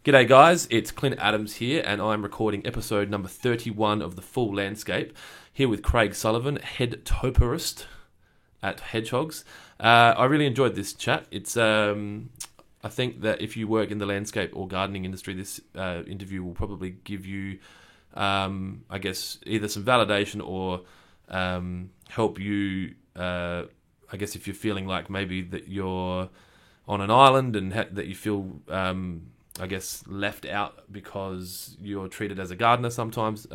G'day guys, it's Clint Adams here and I'm recording episode number 31 of The Full Landscape, here with Craig Sullivan, head topiarist at Hedgehogs. I really enjoyed this chat. It's I think that if you work in the landscape or gardening industry, this interview will probably give you, I guess, either some validation or help you, I guess if you're feeling like maybe that you're on an island and that you feel... I guess, left out because you're treated as a gardener sometimes.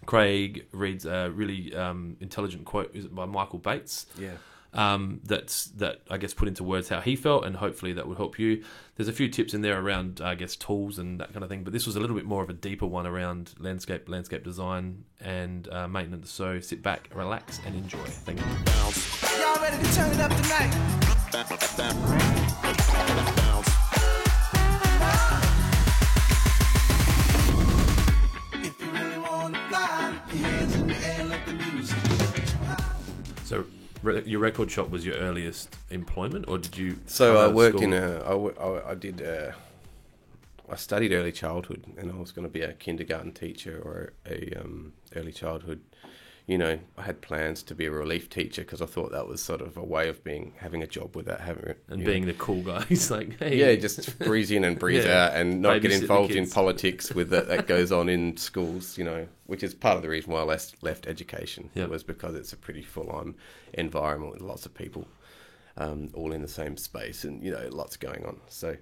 Craig reads a really intelligent quote by Michael Bates. Yeah. That I guess put into words how he felt, and hopefully that will help you. There's a few tips in there around, I guess, tools and that kind of thing, but this was a little bit more of a deeper one around landscape design and maintenance. So sit back, relax, and enjoy. Thank you. Y'all ready to turn it up tonight? So, your record shop was your earliest employment, or did you? So I worked in I studied early childhood, and I was going to be a kindergarten teacher or a early childhood. You know, I had plans to be a relief teacher because I thought that was sort of a way of having a job without having it. And being the cool guy. He's like, hey. Yeah, just breeze in and breeze out and not get involved in politics with that goes on in schools, you know, which is part of the reason why I left education. Yep. Was because it's a pretty full-on environment with lots of people all in the same space and, you know, lots going on. So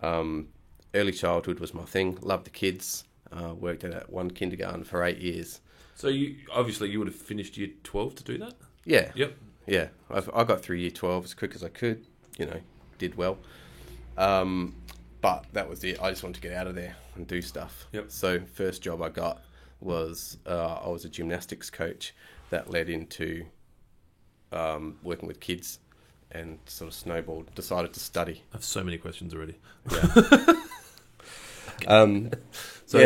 early childhood was my thing. Loved the kids. Worked at one kindergarten for 8 years. So you would have finished year 12 to do that? Yeah. Yep. Yeah. I got through year 12 as quick as I could, you know, did well. But that was it. I just wanted to get out of there and do stuff. Yep. So first job I got was I was a gymnastics coach that led into working with kids and sort of snowballed, decided to study. I have so many questions already. Yeah. So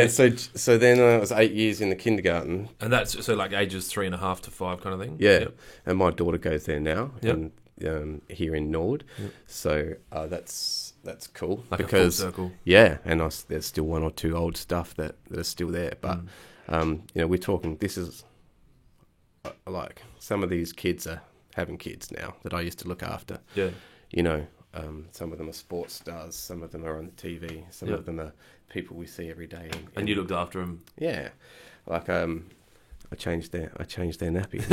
then I was 8 years in the kindergarten. And that's so like ages 3.5 to 5 kind of thing? Yeah. Yep. And my daughter goes there now. Yep. And here in Nord. Yep. So that's cool. Like because, a full circle. Yeah, and there's still one or two old stuff that are still there. But, you know, we're talking, this is like some of these kids are having kids now that I used to look after. Yeah. You know, some of them are sports stars, some of them are on the TV, some Yep. of them are people we see every day. And you looked after them. Yeah. Like, I changed their nappies.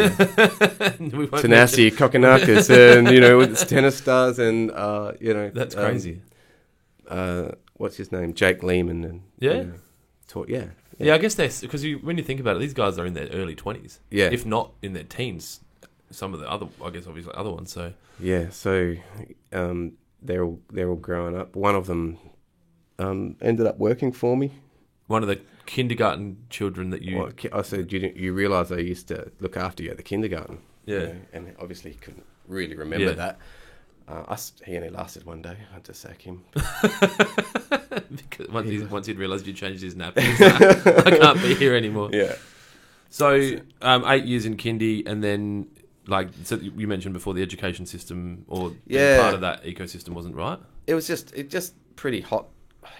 Tenacity, Tanasi, Kokinakas, and, you know, with its tennis stars and, you know. That's crazy. What's his name? Jake Lehman. And, Yeah? You know, yeah. Yeah, I guess because when you think about it, these guys are in their early 20s. Yeah. If not in their teens. Some of the other, I guess, obviously other ones. So Yeah, so they're all growing up. One of them ended up working for me. one of the kindergarten children that you... Well, I said, you realise I used to look after you at the kindergarten. Yeah. You know, and obviously he couldn't really remember that. He only lasted one day. I had to sack him. Because once he'd realised you changed his nap, he's like, I can't be here anymore. Yeah. So 8 years in kindy, and then so you mentioned before the education system or part of that ecosystem wasn't right. It was just pretty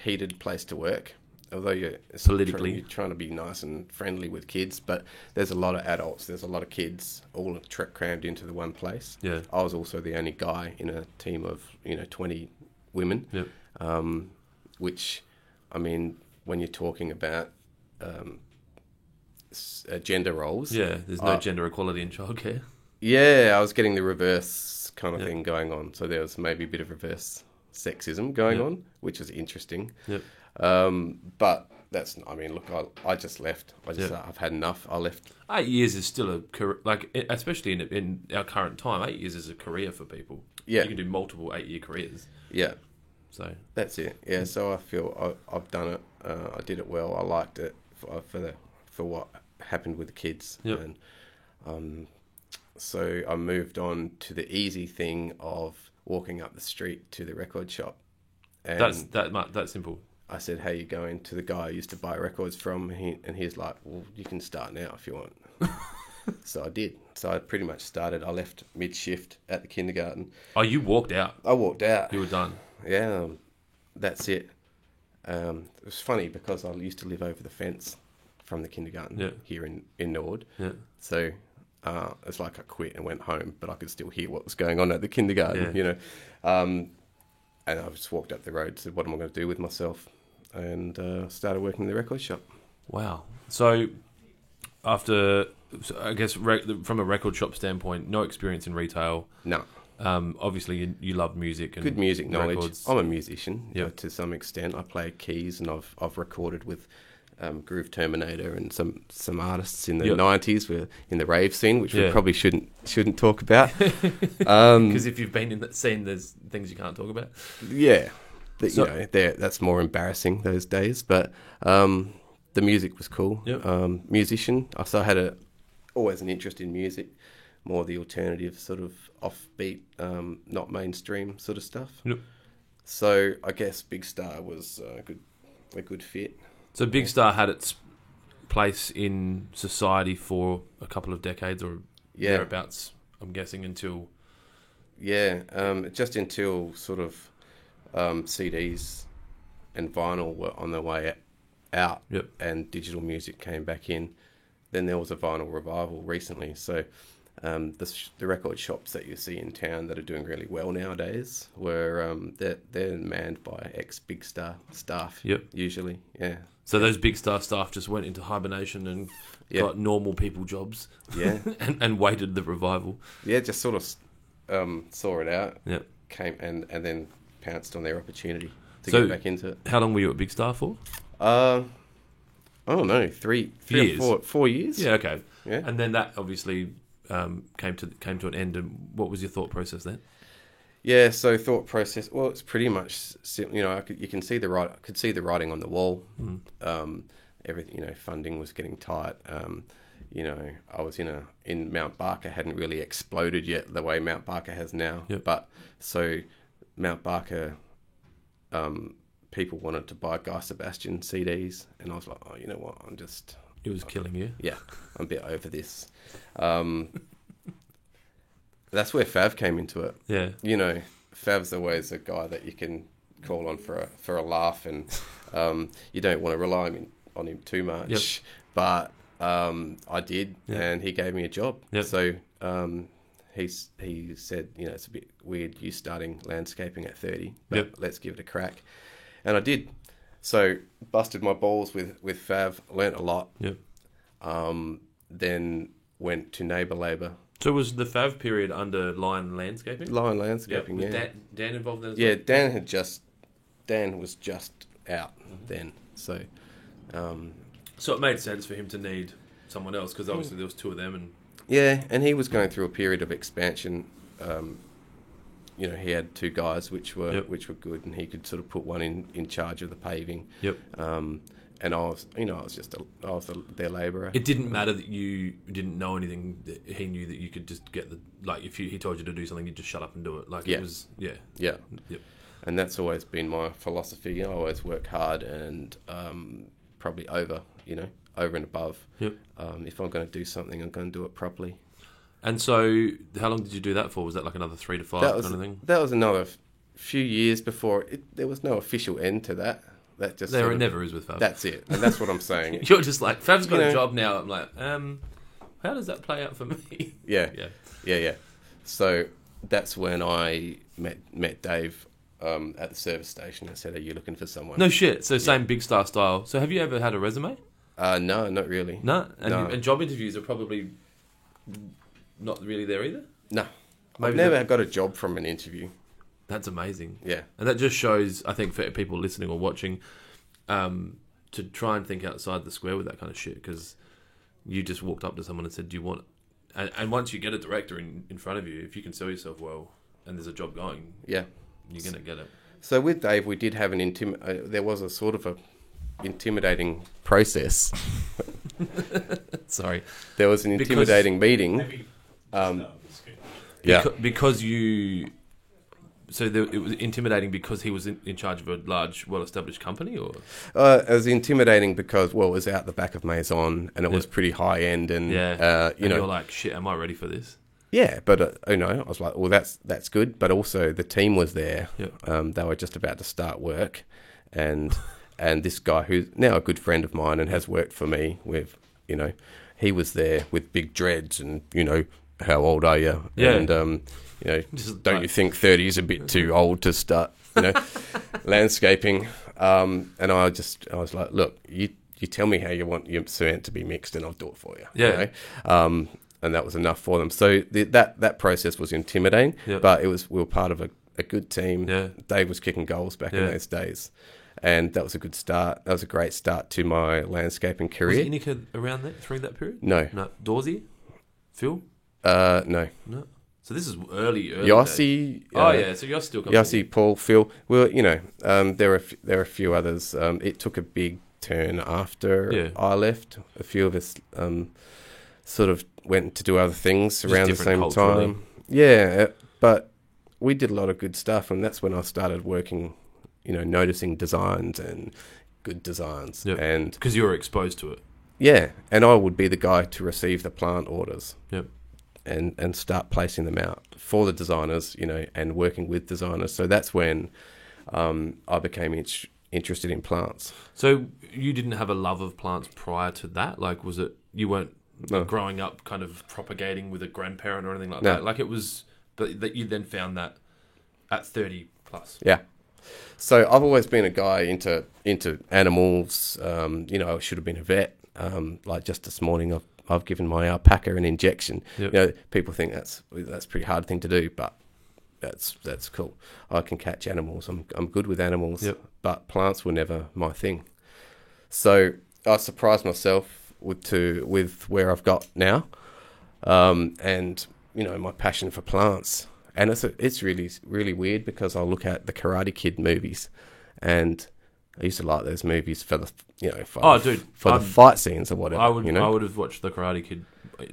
heated place to work. Although you're trying to be nice and friendly with kids, but there's a lot of adults, there's a lot of kids, all crammed into the one place. Yeah. I was also the only guy in a team of 20 women. Yep. Which, I mean, when you're talking about gender roles, there's no gender equality in childcare. Yeah, I was getting the reverse kind of thing going on. So there was maybe a bit of reverse sexism going on, which was interesting. Yep. But look, I just left. I've had enough. I left. 8 years is still a career, especially in our current time. 8 years is a career for people. Yeah, you can do multiple 8-year careers. Yeah, so that's it. Yeah, so I feel I've done it. I did it well. I liked it for what happened with the kids. Yep. And so I moved on to the easy thing of walking up the street to the record shop. And that's simple. I said, "How you going?" to the guy I used to buy records from, and he's like, "Well, you can start now if you want." So I did. So I pretty much started. I left mid-shift at the kindergarten. Oh, you walked out. I walked out. You were done. Yeah, that's it. it was funny because I used to live over the fence from the kindergarten here in Nord. Yeah. So it's like I quit and went home, but I could still hear what was going on at the kindergarten, you know. And I just walked up the road, said, what am I going to do with myself? And started working in the record shop. Wow. So after, I guess, from a record shop standpoint, no experience in retail. No. Obviously, you love music and good music knowledge. Records. I'm a musician to some extent. I play keys, and I've recorded with Groove Terminator and some artists in the 90s were in the rave scene, which we probably shouldn't talk about. Because if you've been in that scene, there's things you can't talk about. Yeah. That's more embarrassing those days. But the music was cool. Yep. Musician. So I had always an interest in music, more the alternative sort of offbeat, not mainstream sort of stuff. Yep. So I guess Big Star was a good fit. So Big Star had its place in society for a couple of decades or thereabouts, I'm guessing, until... Yeah, just until sort of CDs and vinyl were on their way out and digital music came back in. Then there was a vinyl revival recently. So the record shops that you see in town that are doing really well nowadays were they're manned by ex-Big Star staff usually. Yeah. So those Big Star staff just went into hibernation and got normal people jobs. Yeah. and waited the revival. Yeah, just sort of saw it out. Yeah. Came and then pounced on their opportunity to So get back into it. How long were you at Big Star for? I don't know, three years. or 4 years. Yeah, okay. Yeah. And then that obviously came to an end. And what was your thought process then? Yeah, so thought process. Well, it's pretty much you can see I could see the writing on the wall. Everything, funding was getting tight. I was in Mount Barker, hadn't really exploded yet the way Mount Barker has now. Yep. But so Mount Barker, people wanted to buy Guy Sebastian CDs, and I was like, oh, you know what? It was killing you. Yeah, I'm a bit over this. That's where Fav came into it. Yeah. Fav's always a guy that you can call on for a laugh, and you don't want to rely on him too much. Yep. But I did, and he gave me a job. Yep. So he said, it's a bit weird you starting landscaping at 30, but let's give it a crack. And I did. So busted my balls with Fav, learnt a lot. Yep. Then went to Neighbour Labour. So was the Fav period under Lion Landscaping? Lion Landscaping, Was Dan involved in that as Yeah, well? Dan was just out then. So So it made sense for him to need someone else because obviously there was two of them. And yeah, and he was going through a period of expansion. He had two guys which were good, and he could sort of put one in charge of the paving. Yep. And I was their labourer. It didn't matter that you didn't know anything. That he knew that you could just get if he told you to do something, you just shut up and do it. It was Yeah. Yep. And that's always been my philosophy. I always work hard and probably over and above. Yep. If I'm going to do something, I'm going to do it properly. And so, how long did you do that for? Was that like another 3 to 5 kind of thing? That was another few years before. There was no official end to that. That just it never is with Fav. That's it, and that's what I'm saying. You're just like, Fav's got a job now. I'm like, how does that play out for me? Yeah. So that's when I met Dave at the service station and said, "Are you looking for someone?" No shit. So same Big Star style. So have you ever had a resume? No, not really. No? No. And job interviews are probably not really there either? No. Maybe I've never got a job from an interview. That's amazing. Yeah. And that just shows, I think, for people listening or watching, to try and think outside the square with that kind of shit, because you just walked up to someone and said, do you want... And once you get a director in front of you, if you can sell yourself well and there's a job going, you're going to get it. So with Dave, we did have there was a sort of a intimidating process. Sorry. There was an intimidating meeting. Because you... So it was intimidating because he was in charge of a large, well-established company, or? It was intimidating because, it was out the back of Maison, and it was pretty high-end, and, you're like, shit, am I ready for this? Yeah, but, I was like, well, that's good, but also the team was there. Yep. They were just about to start work, and And this guy, who's now a good friend of mine and has worked for me with, you know, he was there with big dreads and, you know, how old are you? Yeah. And, you know, Just don't like- you think 30 is a bit too old to start, you know, landscaping? And I was like, look, you tell me how you want your cement to be mixed and I'll do it for you. Yeah. You know? And that was enough for them. So that process was intimidating, Yep. but we were part of a good team. Yeah. Dave was kicking goals back in Yeah. those days. And that was a good start. That was a great start to my landscaping Was career. Inika around that through that period? No. No. Dorsey? Phil? No. No. So this is early days. Yossi. Oh, yeah. So Yossi still comes Yossi, Paul, Phil. Well, you know, there are a few others. It took a big turn after Yeah. I left. A few of us sort of went to do other things Just around the different same culturally. time. Yeah, but we did a lot of good stuff, and that's when I started working, you know, noticing designs and good designs. Yep. And Because you were exposed to it. yeah, and I would be the guy to receive the plant orders. Yep. And start placing them out for the designers, you know, and working with designers. So that's when I became interested in plants. So you didn't have a love of plants prior to that? Like, was it, you weren't No. growing up kind of propagating with a grandparent or anything like No. that? Like, it was, that you then found that at 30 plus. Yeah. So I've always been a guy into animals. You know, I should have been a vet. Like just this morning, I've given my alpaca an injection. Yep. You know, people think that's a pretty hard thing to do, but that's cool. I can catch animals. I'm good with animals, Yep. but plants were never my thing. So I surprised myself with where I've got now, and you know, my passion for plants. And it's really weird because I look at the Karate Kid movies, and I used to like those movies for the the fight scenes or whatever. I would you know? I would have watched The Karate Kid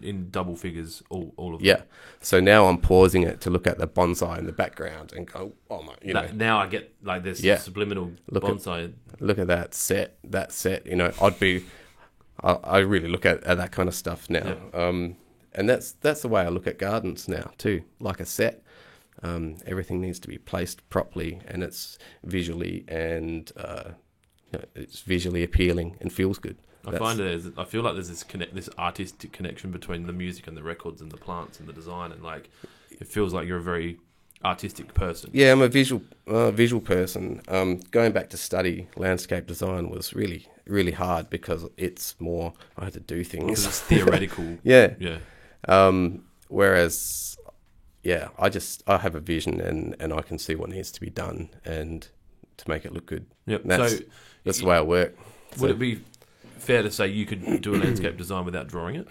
in double figures, all of Yeah. So now I'm pausing it to look at the bonsai in the background and go, oh my, you know, Now I get like this Yeah. subliminal Look at- bonsai. look at that set. You know, I really look at that kind of stuff now. And that's the way I look at gardens now too, like a set. Everything needs to be placed properly, and it's visually it's visually appealing and feels good. I feel like there's this artistic connection between the music and the records and the plants and the design, and like it feels like you're a very artistic person. Yeah, I'm a visual person. Going back to study landscape design was really, really hard because it's more I had to do Because things. it's theoretical. Yeah. Yeah. Whereas, yeah, I have a vision and I can see what needs to be done and to make it look good. Yep. And that's the way I work. Would it be fair to say you could do a landscape design without drawing it?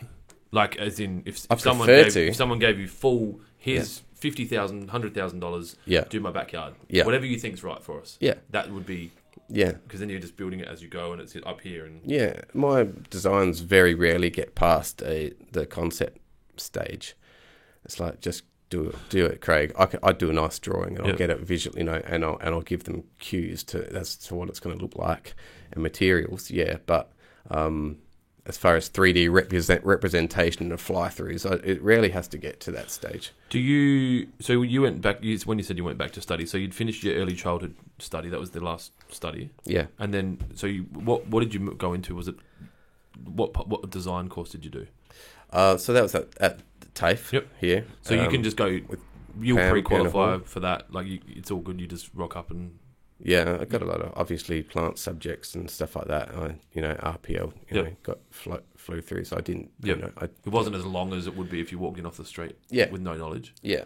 Like, as in, if someone gave you full, here's $50,000, $100,000, Yeah. do my backyard, Yeah. whatever you think's right for us. Yeah. That would be, Yeah. because then you're just building it as you go, and it's up here. And Yeah, my designs very rarely get past the concept stage. It's like just do it, Craig. I do a nice drawing and I'll get it visually, you know, and I'll give them cues as to what it's going to look like and materials. Yeah, but as far as 3D representation of fly-throughs, it rarely has to get to that stage. do you? So you went back. When you said you went back to study, so you'd finished your early childhood study. That was the last study. Yeah. And then, so what did you go into? Was it what design course did you do? So that was at TAFE here. So you can just go. You'll Pam pre-qualify Hall. for that. Like it's all good. You just rock up and. Yeah, I got a lot of obviously plant subjects and stuff like that. RPL, got flew through, so I didn't. Yep. You know, It wasn't as long as it would be if you walked in off the street. Yeah. With no knowledge. Yeah,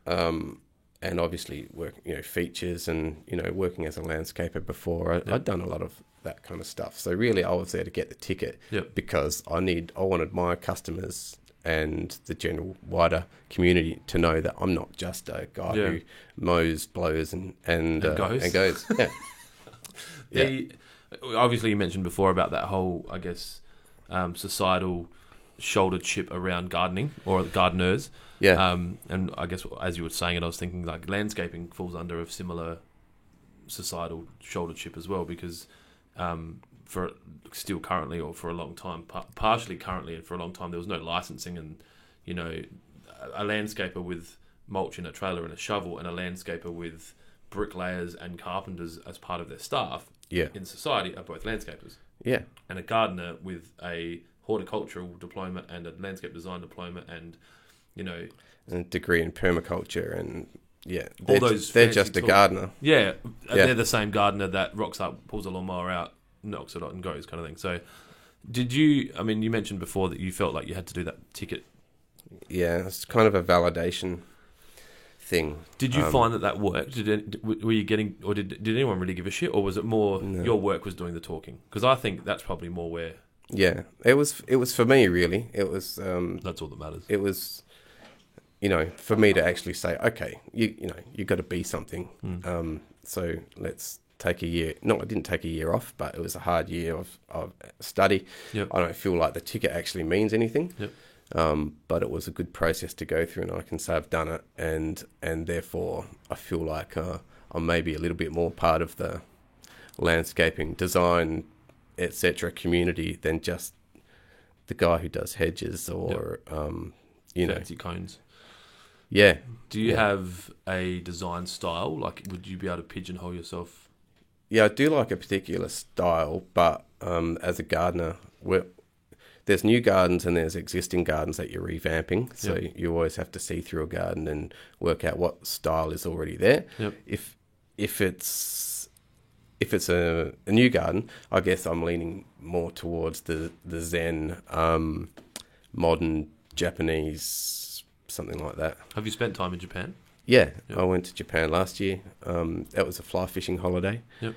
and obviously features and working as a landscaper before. I'd done a lot of that kind of stuff. So really, I was there to get the ticket because I wanted my customers and the general wider community to know that I'm not just a guy who mows, blows, and goes. Yeah. Obviously, you mentioned before about that whole, I guess, societal shoulder chip around gardening or gardeners. Yeah. And I guess as you were saying it, I was thinking like landscaping falls under a similar societal shoulder chip as well, because for still currently or for a long time, partially currently and for a long time, there was no licensing, and a landscaper with mulch in a trailer and a shovel and a landscaper with bricklayers and carpenters as part of their staff Yeah. in society are both landscapers. Yeah. And a gardener with a horticultural diploma and a landscape design diploma and, you know... And a degree in permaculture and, all they're fancy just a tools. gardener. Yeah, Yeah. they're the same gardener that rocks up, pulls a lawnmower out, knocks it out and goes kind of thing. So did you... I mean, you mentioned before that you felt like you had to do that ticket. Yeah, it's kind of a validation thing. Did you find that worked? Were you getting... Or did anyone really give a shit? Or was it more your work was doing the talking? Because I think that's probably more where... Yeah, it was for me, really. It was... that's all that matters. It was... for me to actually say, okay, you got to be something. So let's take a year. No, I didn't take a year off, but it was a hard year of study. Yep. I don't feel like the ticket actually means anything. Yep. But it was a good process to go through, and I can say I've done it, and therefore I feel like I'm maybe a little bit more part of the landscaping, design, etc. community than just the guy who does hedges or Fancy cones. Yeah. Do you have a design style? Like, would you be able to pigeonhole yourself? Yeah, I do like a particular style, but as a gardener, there's new gardens and there's existing gardens that you're revamping. So you always have to see through a garden and work out what style is already there. Yep. If it's a new garden, I guess I'm leaning more towards the Zen, modern Japanese, something like that. Have you spent time in Japan? Yeah, Yep. I went to Japan last year. That was a fly fishing holiday. Yep.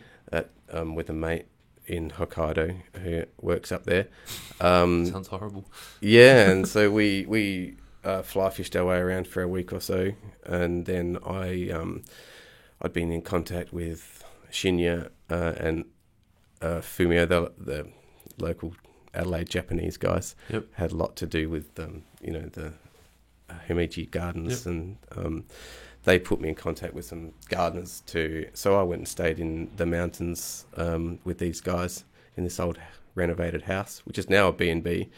With a mate in Hokkaido who works up there. Sounds horrible. Yeah, and so we fly fished our way around for a week or so, and then I'd been in contact with Shinya and Fumio, the local Adelaide Japanese guys. Yep. Had a lot to do with the Himeji Gardens, Yep. and they put me in contact with some gardeners too. So I went and stayed in the mountains with these guys in this old renovated house, which is now a B&B.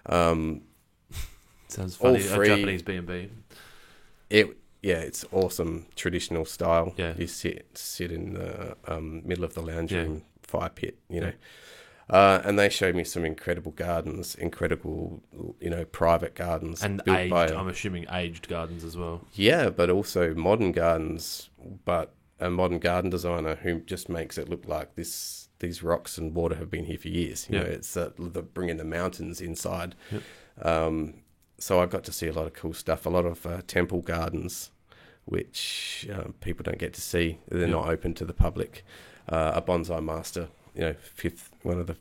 Sounds funny. all free. A Japanese B&B. It's awesome traditional style. Yeah. You sit in the middle of the lounge Yeah. room, fire pit, Yeah. and they showed me some incredible gardens, incredible, private gardens. And built aged, by I'm assuming aged gardens as well. Yeah, but also modern gardens, but a modern garden designer who just makes it look like these rocks and water have been here for years. You Yeah. know, it's the bringing the mountains inside. Yep. So I got to see a lot of cool stuff, a lot of temple gardens, which people don't get to see. They're Yeah. not open to the public. A bonsai master, one of the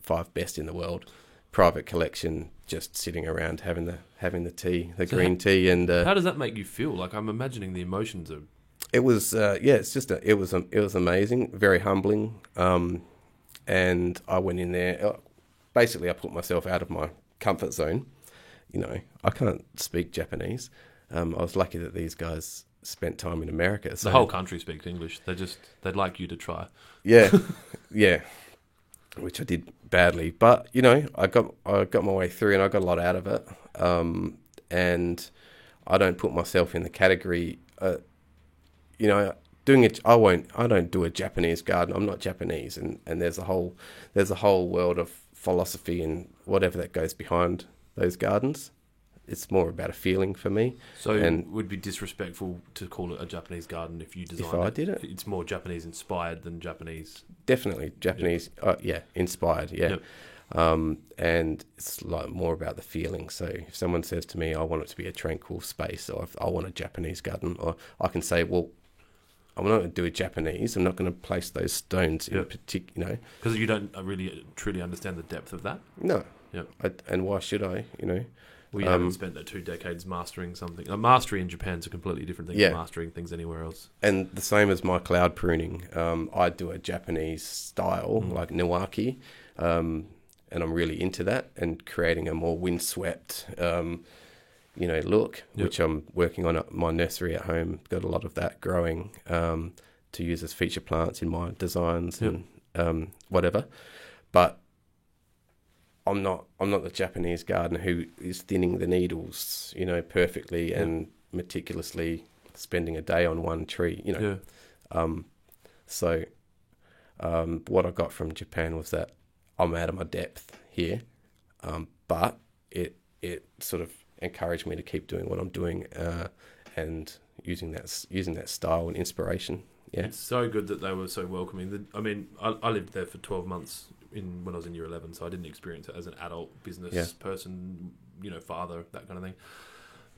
5 best in the world. Private collection, just sitting around having the tea, the So green tea, and How does that make you feel? Like, I'm imagining the emotions of... it was it was amazing, very humbling, and I went in there. Basically, I put myself out of my comfort zone. I can't speak Japanese. I was lucky that these guys spent time in America. So The whole country speaks English. They'd like you to try. yeah, yeah, which I did badly, but I got my way through, and I got a lot out of it. And I don't put myself in the category. Doing it, I don't do a Japanese garden. I'm not Japanese, and there's a whole world of philosophy and whatever that goes behind those gardens. It's more about a feeling for me. So And- it would be disrespectful to call it a Japanese garden if you designed If I did it? It's more Japanese inspired than Japanese. Definitely Japanese, inspired, yeah. Yep. And it's like more about the feeling. So if someone says to me, I want it to be a tranquil space, or if I want a Japanese garden, or I can say, well, I'm not going to do a Japanese. I'm not going to place those stones in Yep. particular, Because you don't really truly understand the depth of that. No. Yep. And why should I, We haven't spent that 2 decades mastering something. Mastery in Japan is a completely different thing Yeah. than mastering things anywhere else. And the same as my cloud pruning. I do a Japanese style, like Niwaki, and I'm really into that, and creating a more windswept, look, Yep. which I'm working on at my nursery at home. Got a lot of that growing to use as feature plants in my designs Yep. and whatever. But I'm not the Japanese gardener who is thinning the needles, perfectly and meticulously spending a day on one tree, Yeah. So What I got from Japan was that I'm out of my depth here, but it sort of encouraged me to keep doing what I'm doing, and using that style and inspiration. Yeah, It's so good that they were so welcoming. I mean, I lived there for 12 months when I was in year 11, so I didn't experience it as an adult business person, father, that kind of thing.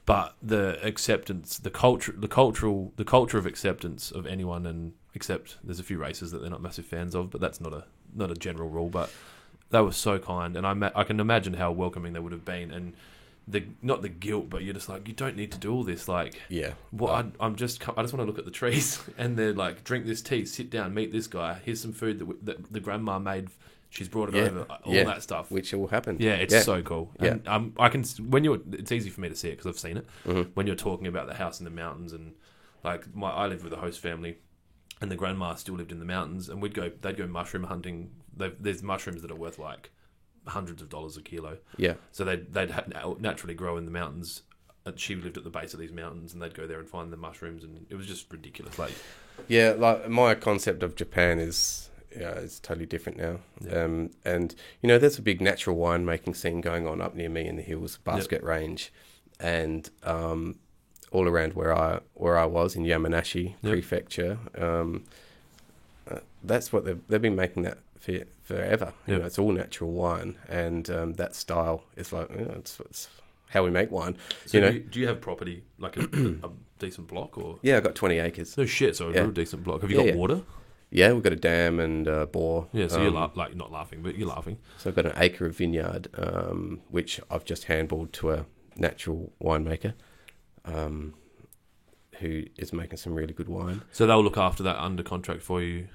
But the acceptance, the culture of acceptance of anyone, and except there's a few races that they're not massive fans of, but that's not a general rule. But they were so kind, and I can imagine how welcoming they would have been, and not the guilt, but you're just like, you don't need to do all this. Like, yeah. I just want to look at the trees, and they're like, drink this tea, sit down, meet this guy. Here's some food that the grandma made. She's brought it over. All that stuff, which will happen. Yeah, it's so cool. Yeah. And it's easy for me to see it because I've seen it. Mm-hmm. When you're talking about the house in the mountains, and like I lived with a host family, and the grandma still lived in the mountains, and they'd go mushroom hunting. There's mushrooms that are worth like hundreds of dollars a kilo. Yeah. So they'd naturally grow in the mountains. And she lived at the base of these mountains, and they'd go there and find the mushrooms, and it was just ridiculous. Like, yeah, like my concept of Japan is. Yeah, it's totally different now. Yeah. And there's a big natural winemaking scene going on up near me in the hills, Basket Range, and all around where I was in Yamanashi Prefecture. That's what they've been making that for forever. Yep. It's all natural wine, and that style is like it's how we make wine. So do you have property like a decent block or? Yeah, I got 20 acres. No shit, so a real decent block. Have you got water? Yeah, we've got a dam and a bore. Yeah, so you're like not laughing, but you're laughing. So I've got an acre of vineyard, which I've just handballed to a natural winemaker, who is making some really good wine. So they'll look after that under contract for you.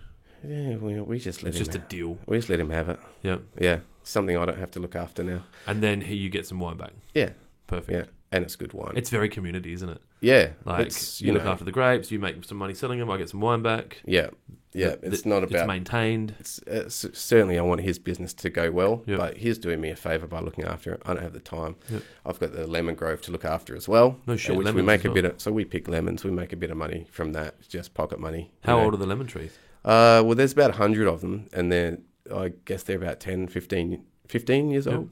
Yeah, we just let him. It's just a deal. We just let him have it. Yeah, yeah, something I don't have to look after now. And then here you get some wine back. Yeah, perfect. Yeah, and it's good wine. It's very community, isn't it? Yeah, like you look after the grapes, you make some money selling them. I get some wine back. Yeah. Yeah, it's not about... It's maintained. It's certainly, I want his business to go well, yep. but he's doing me a favour by looking after it. I don't have the time. Yep. I've got the lemon grove to look after as well. No shit, which we make so we pick lemons, we make a bit of money from that, just pocket money. How old are the lemon trees? Well, there's about 100 of them, and I guess they're about 10, 15 years old.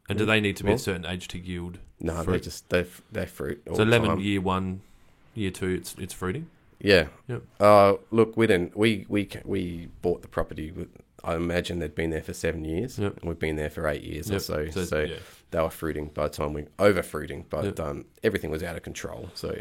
And do they need to be a certain age to yield? No, fruit? they're fruit all so the lemon time. year 1, year 2, it's fruiting? Yeah. Yep. Look, we bought the property with, I imagine they'd been there for 7 years. Yep. And we've been there for 8 years or so. So they were fruiting by the time over-fruiting, but everything was out of control. So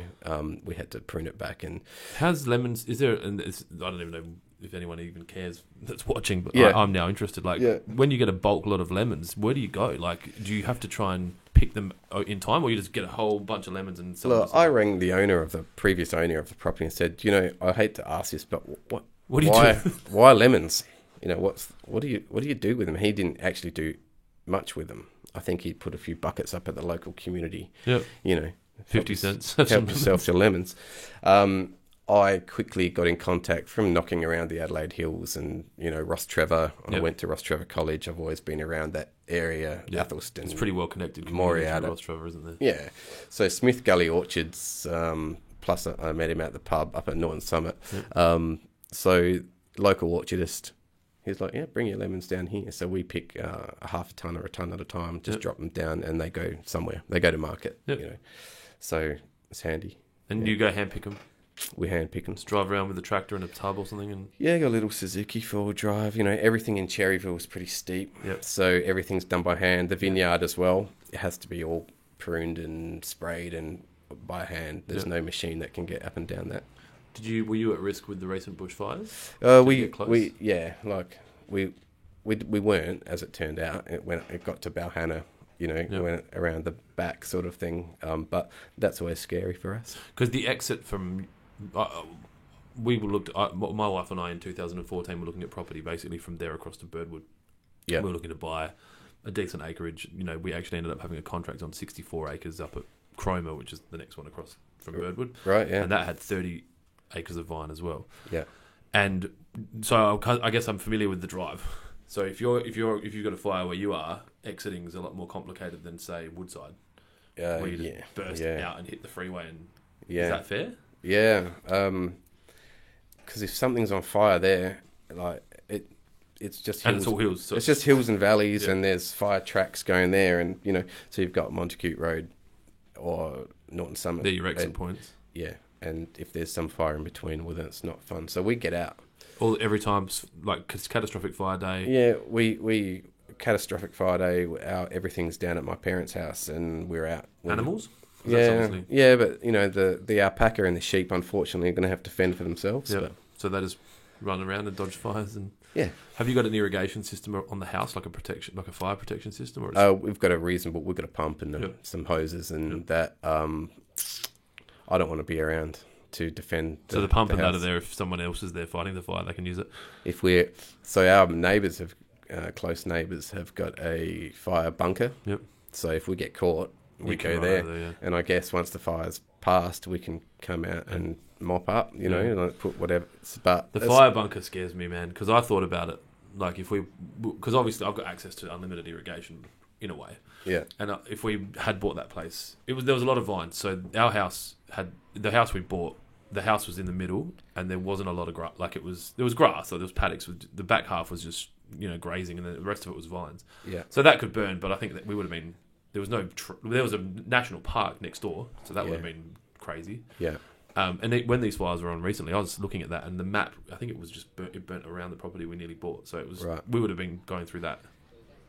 we had to prune it back. And how's lemons? Is there? And I don't even know if anyone even cares that's watching, but Yeah. I'm now interested. Like, when you get a bulk lot of lemons, where do you go? Like, do you have to try and pick them in time, or you just get a whole bunch of lemons and sell them? I rang the previous owner of the property and said, I hate to ask this, but what do you do? Why lemons? What do you do with them? He didn't actually do much with them. I think he put a few buckets up at the local community. Yep. 50 help cents. Help yourself to lemons. I quickly got in contact from knocking around the Adelaide Hills and, Ross Trevor. I went to Ross Trevor College. I've always been around that area, Athelston. It's pretty well connected. Moriata. Ross Trevor, isn't there? Yeah. So Smith Gully Orchards, plus I met him at the pub up at Norton Summit. Yep. So local orchardist, he's like, bring your lemons down here. So we pick a half a ton or a ton at a time, just drop them down and they go somewhere. They go to market, So it's handy. And you go hand pick them? We hand pick them. Just drive around with a tractor and a tub or something? And got a little Suzuki 4-wheel drive. Everything in Cherryville is pretty steep. Yep. So everything's done by hand. The vineyard as well, it has to be all pruned and sprayed and by hand. There's no machine that can get up and down that. Were you at risk with the recent bushfires? We weren't, as it turned out. It got to Balhana, went around the back sort of thing. But that's always scary for us. Because the exit from... my wife and I in 2014 were looking at property basically from there across to Birdwood. Yeah. We were looking to buy a decent acreage. We actually ended up having a contract on 64 acres up at Cromer, which is the next one across from Birdwood. Right, yeah. And that had 30 acres of vine as well. Yeah. And so I guess I'm familiar with the drive. So if you've got a fire where you are, exiting is a lot more complicated than say Woodside, where you just burst out and hit the freeway. And is that fair? Yeah. Because if something's on fire there, like it's just And hills. it's all hills. So It's just hills and valleys, Yeah. and there's fire tracks going there, and so you've got Montacute Road or Norton Summit. they're your exit and, points. yeah, and if there's some fire in between, well, then it's not fun. So we get out. Every time, like catastrophic fire day. Yeah, we catastrophic fire day. Everything's down at my parents' house, and we're out. Animals. 'Cause that's Yeah, obviously- yeah, but the alpaca and the sheep, unfortunately, are going to have to fend for themselves. Yeah. But So they just run around and dodge fires. And yeah, have you got an irrigation system on the house, like a fire protection system, or is we've got a pump and Yep. some hoses, and Yep. that. I don't want to be around to defend. so the pump and that house. are there if someone else is there fighting the fire, they can use it. Our neighbours have close neighbours have got a fire bunker. Yep. So if we get caught, we You can go run there. over there, yeah. And I guess once the fire's passed, we can come out and mop up, Yeah. like put whatever. But The that's- fire bunker scares me, man, because I thought about it. Like because obviously I've got access to unlimited irrigation in a way, Yeah, and if we had bought that place, there was a lot of vines. So our house the house we bought. The house was in the middle, and there wasn't a lot of grass. Like there was grass, so there was paddocks. The back half was just grazing, and then the rest of it was vines. yeah, So that could burn, but I think that we would have been. There was there was a national park next door, so that would have been crazy. yeah, When these fires were on recently, I was looking at that, and the map, I think it was just it burnt around the property we nearly bought. So it was Right. we would have been going through that.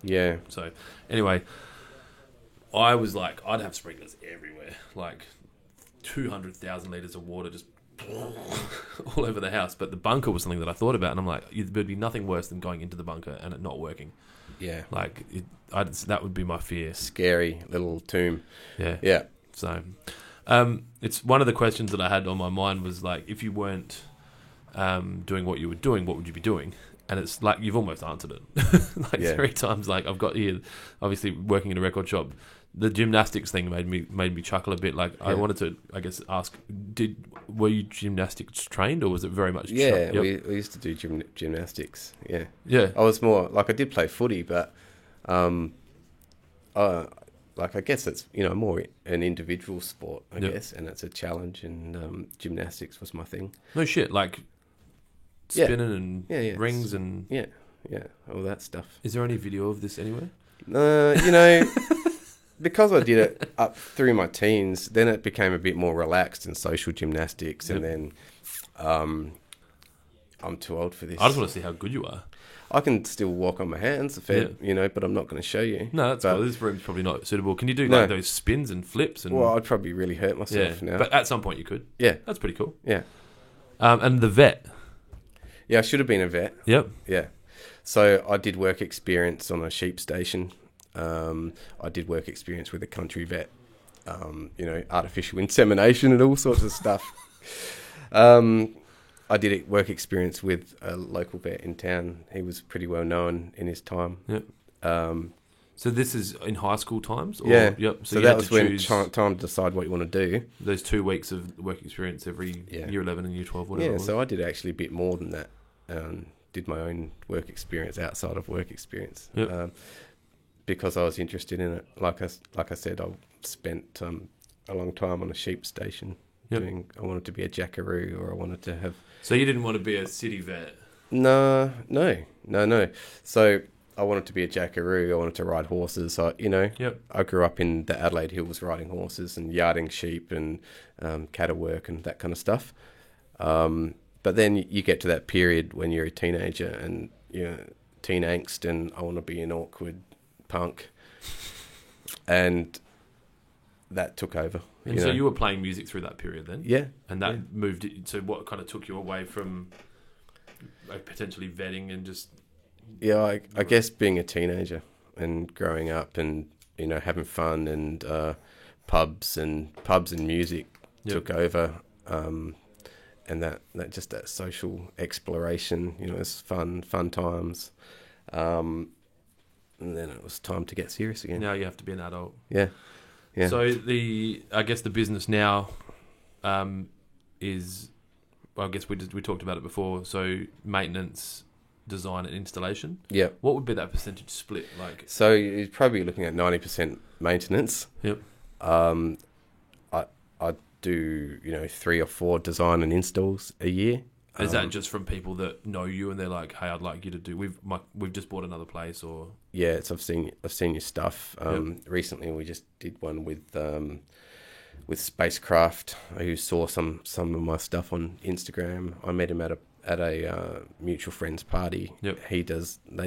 yeah. So anyway, I was like, I'd have sprinklers everywhere, like 200,000 litres of water just all over the house. But the bunker was something that I thought about, and I'm like, there'd be nothing worse than going into the bunker and it not working. Yeah. Like that would be my fear. Scary little tomb. Yeah. Yeah. So, it's one of the questions that I had on my mind was like, if you weren't doing what you were doing, what would you be doing? And it's like you've almost answered it, like Yeah. 3 times. Like I've got here, obviously working in a record shop. The gymnastics thing made me chuckle a bit. Like I Yeah. wanted to, I guess, ask: were you gymnastics trained, or was it very much? Yeah, Yep. we used to do gymnastics. Yeah. Yeah. I was more like I did play footy, but like I guess it's more an individual sport, I Yep. guess, and it's a challenge. And gymnastics was my thing. No shit. Like Yeah. spinning and Yeah. rings and. Yeah, all that stuff. Is there any video of this anywhere? Because I did it up through my teens, then it became a bit more relaxed and social gymnastics, and Yep. then I'm too old for this. I just want to see how good you are. I can still walk on my hands, but I'm not going to show you. No, that's But- cool. This room's probably not suitable. Can you do No. like those spins and flips and? Well, I'd probably really hurt yeah, myself now. but at some point you could. yeah, That's pretty cool. yeah. And the vet. Yeah, I should have been a vet. Yep. Yeah. So I did work experience on a sheep station. I did work experience with a country vet, artificial insemination and all sorts of stuff. I did work experience with a local vet in town. He was pretty well known in his time. Yep. Um, So this is in high school times? Or, yeah. Yep. So you that had was to when choose time to decide what you want to do. those 2 weeks of work experience every Yeah. year 11 and year 12, whatever. Yeah, it was. so I did actually a bit more than that. Did my own work experience outside of work experience. Yep. Because I was interested in it. Like I said, I spent a long time on a sheep station. Yep. I wanted to be a jackaroo, or I wanted to have... So you didn't want to be a city vet? No. So I wanted to be a jackaroo. I wanted to ride horses. Yep. I grew up in the Adelaide Hills riding horses and yarding sheep and cattle work and that kind of stuff. But then you get to that period when you're a teenager and teen angst, and I want to be an awkward punk, and that took over. And so you were playing music through that period then? Yeah, And that moved it, so what kind of took you away from like potentially vetting and just... yeah. I guess being a teenager and growing up and having fun and pubs and music Yep. took over, and that social exploration. It's fun times. And then it was time to get serious again. Now you have to be an adult. Yeah. Yeah. So I guess the business now is, well, I guess we talked about it before. So maintenance, design, and installation. Yeah. What would be that percentage split like? So you're probably looking at 90% maintenance. Yep. I do 3 or 4 design and installs a year. Is that just from people that know you and they're like, "Hey, I'd like you to do. We've just bought another place," or Yeah, I've seen your stuff. Recently, we just did one with Spacecraft, who saw some of my stuff on Instagram. I met him at a mutual friend's party. Yep. They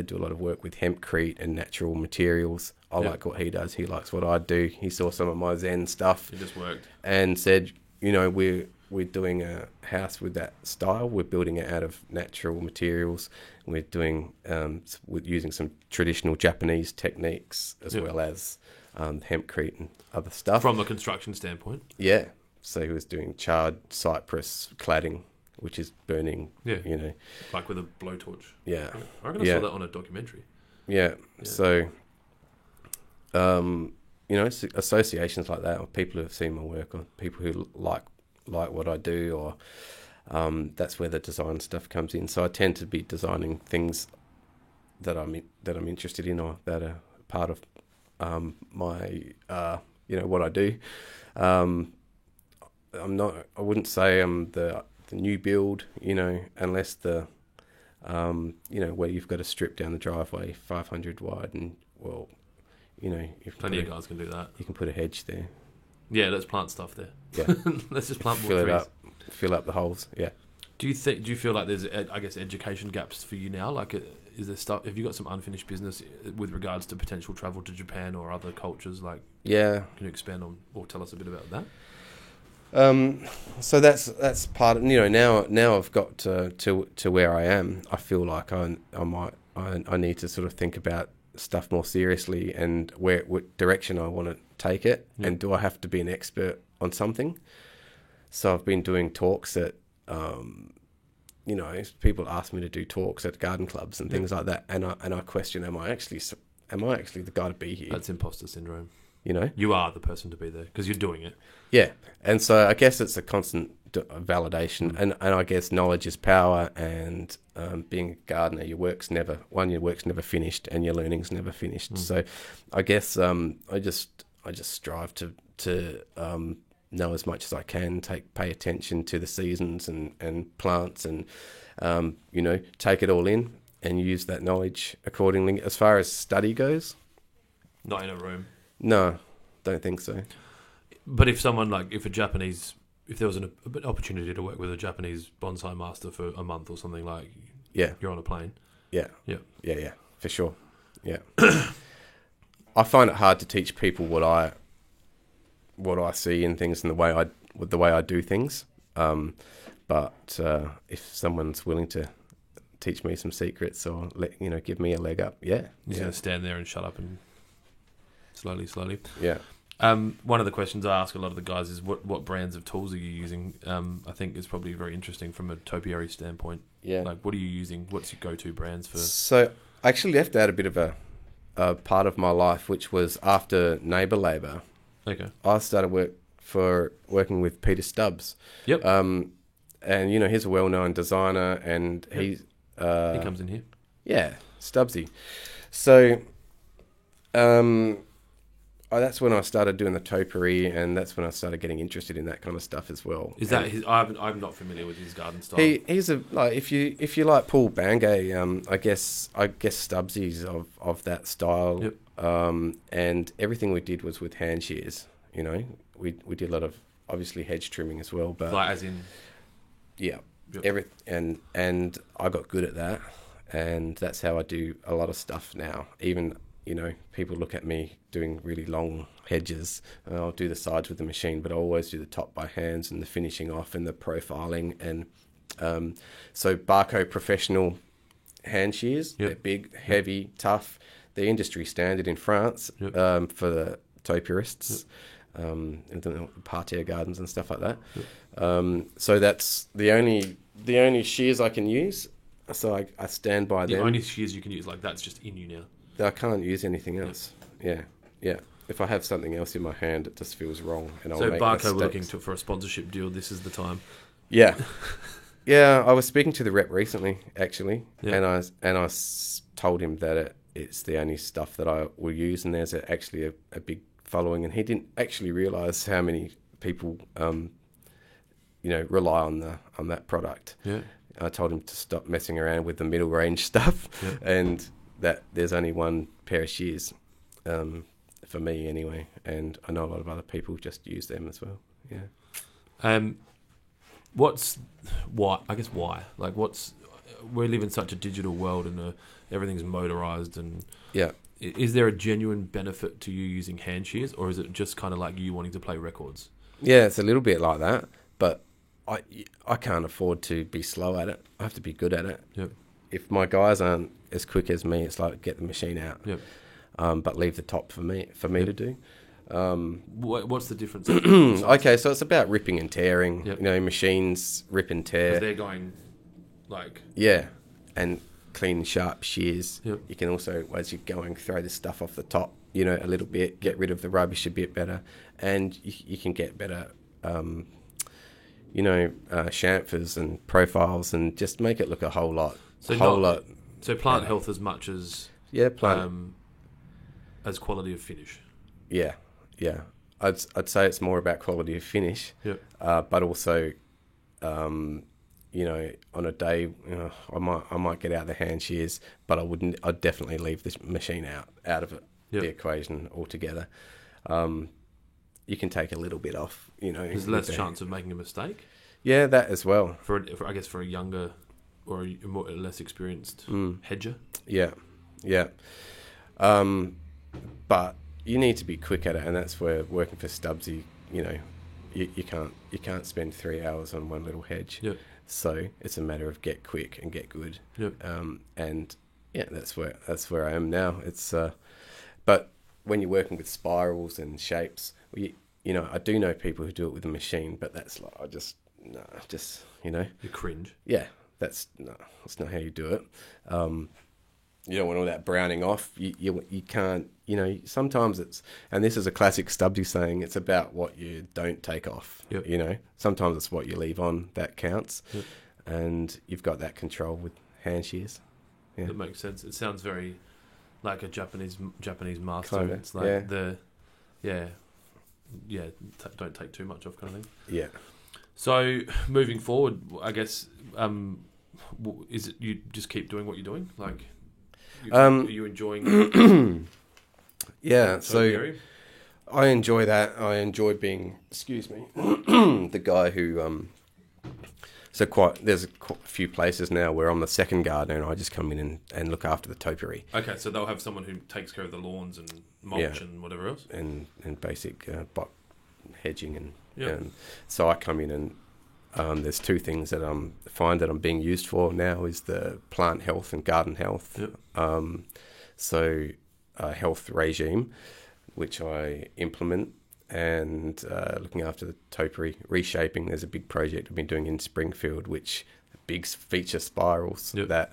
do a lot of work with hempcrete and natural materials. I like what he does. He likes what I do. He saw some of my Zen stuff. it just worked. And said, we're doing a house with that style. We're building it out of natural materials. We're doing with using some traditional Japanese techniques as well as hempcrete and other stuff. From a construction standpoint. Yeah. So he was doing charred cypress cladding, which is burning. Yeah. Like with a blowtorch. Yeah. I reckon I saw that on a documentary. Yeah. So, associations like that, or people who have seen my work, or people who like what I do, or that's where the design stuff comes in. So I tend to be designing things that I'm interested in, or that are part of my what I do. I wouldn't say I'm the new build, unless the where you've got to strip down the driveway 500 wide, and Plenty of guys can do that. You can put a hedge there. Yeah, let's plant stuff there. Yeah. Let's just plant more Fill trees. it up. Fill up the holes. Yeah. Do you feel like there's, education gaps for you now? Like, is there stuff? Have you got some unfinished business with regards to potential travel to Japan or other cultures? Like, yeah. Can you expand on or tell us a bit about that? So that's part of, now I've got to where I am. I feel like I need to sort of think about stuff more seriously, and what direction I want to take it. Yep. And do I have to be an expert on something? So I've been doing talks at people ask me to do talks at garden clubs and things like that, and I question, am I actually the guy to be here? That's imposter syndrome. You are the person to be there because you're doing it. Yeah. And so I guess it's a constant validation, and I guess knowledge is power, and being a gardener, your work's never finished, and your learning's never finished. So I guess I just strive to know as much as I can, pay attention to the seasons and plants, and take it all in and use that knowledge accordingly. As far as study goes, Not in a room. no, don't think so. But if someone if there was an opportunity to work with a Japanese bonsai master for a month or something, Yeah. you're on a plane. Yeah. Yeah. Yeah, for sure. Yeah. I find it hard to teach people what I see in things and the way I do things. But if someone's willing to teach me some secrets, or give me a leg up, yeah. You're going to stand there and shut up and slowly. Yeah. One of the questions I ask a lot of the guys is what brands of tools are you using? I think it's probably very interesting from a topiary standpoint. Yeah. What are you using? What's your go-to brands for? So I actually left out a bit of a part of my life, which was after Neighbour Labour. Okay. I started working with Peter Stubbs. Yep. And he's a well-known designer, and he comes in here. Yeah, Stubbsy. So, that's when I started doing the topiary, and that's when I started getting interested in that kind of stuff as well. Is that his? I'm not familiar with his garden style. He's if you like Paul Bangay, I guess Stubbsy's of that style. Yep. And everything we did was with hand shears. We did a lot of obviously hedge trimming as well, but as in. Yeah. Yep. And I got good at that, and that's how I do a lot of stuff now. Even people look at me doing really long hedges, and I'll do the sides with the machine, but I always do the top by hands, and the finishing off and the profiling. And so Barco Professional hand shears, Yep. they're big, heavy, tough. They're industry standard in France. Yep. For the topiarists. And the parterre gardens and stuff like that. Yep. So that's the only shears I can use. So I stand by them. The only shears you can use, that's just in you now. I can't use anything else. Yeah. If I have something else in my hand, it just feels wrong, and I'll make Barco mistakes. were looking for a sponsorship deal. This is the time. Yeah, yeah. I was speaking to the rep recently, actually, Yeah. and I told him that it's the only stuff that I will use, and there's actually a big following, and he didn't actually realise how many people, rely on that product. Yeah. I told him to stop messing around with the middle range stuff, Yep. and that there's only one pair of shears, for me anyway. And I know a lot of other people just use them as well. Yeah. Why? Like, we live in such a digital world, and everything's motorized. And Yeah. is there a genuine benefit to you using hand shears, or is it just kind of like you wanting to play records? Yeah, it's a little bit like that, but I can't afford to be slow at it. I have to be good at it. Yep. If my guys aren't as quick as me, it's like get the machine out. Yep. But leave the top for me to do. What's the difference? Okay, so it's about ripping and tearing. Yep. You know, machines rip and 'Cause tear. they're going like Yeah, and clean, sharp shears. Yep. You can also, as you're going, throw the stuff off the top, you know, a little bit, get rid of the rubbish a bit better, and you can get better, chamfers and profiles, and just make it look a whole lot. So plant health as much as plant. as quality of finish. Yeah. I'd say it's more about quality of finish. Yep. But also, on a day, I might get out the hand shears, but I'd definitely leave this machine out of it, Yep. the equation altogether. You can take a little bit off, There's less chance of making a mistake. Yeah, that as well. For I guess for a younger or a less experienced hedger. Yeah. But you need to be quick at it, and that's where working for Stubbsy, you can't spend 3 hours on one little hedge. Yep. So it's a matter of get quick and get good. Yep. And yeah, that's where I am now. It's but when you're working with spirals and shapes, I do know people who do it with a machine, but that's like You cringe. yeah, that's not how you do it. You don't want all that browning off. You can't, sometimes it's, and this is a classic Stubbsy saying, it's about what you don't take off. Yep. Sometimes it's what you leave on that counts. Yep. And you've got that control with hand shears. Yeah. That makes sense. It sounds very like a Japanese master. Kinda, It's like don't take too much off kind of thing. Yeah. So moving forward, I guess, is it you just keep doing what you're doing? Like, are you enjoying? Yeah. So topiary? I enjoy that. I enjoy being, the guy who. There's a few places now where I'm the second gardener, and I just come in and look after the topiary. Okay, so they'll have someone who takes care of the lawns and mulch and whatever else. And basic bot hedging and Yep. so I come in and there's two things that I find that I'm being used for now is the plant health and garden health. Yep. Health regime, which I implement, and looking after the topiary, reshaping. There's a big project I've been doing in Springfield, which big feature spirals Yep. that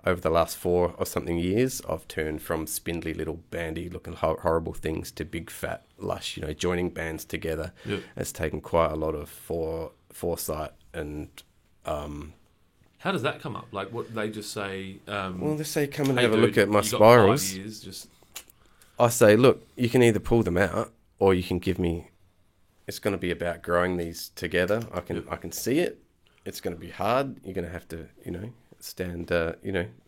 over the last 4 or something years, I've turned from spindly little bandy looking horrible things to big fat lush, joining bands together. Yep. It's taken quite a lot of foresight and How does that come up? Like, what they just say? well, they say come and "Hey, have a dude, look at my you got 5 spirals. years, just I say, look, you can either pull them out or you can give me. It's going to be about growing these together. I can see it. It's going to be hard. You're going to have to, stand,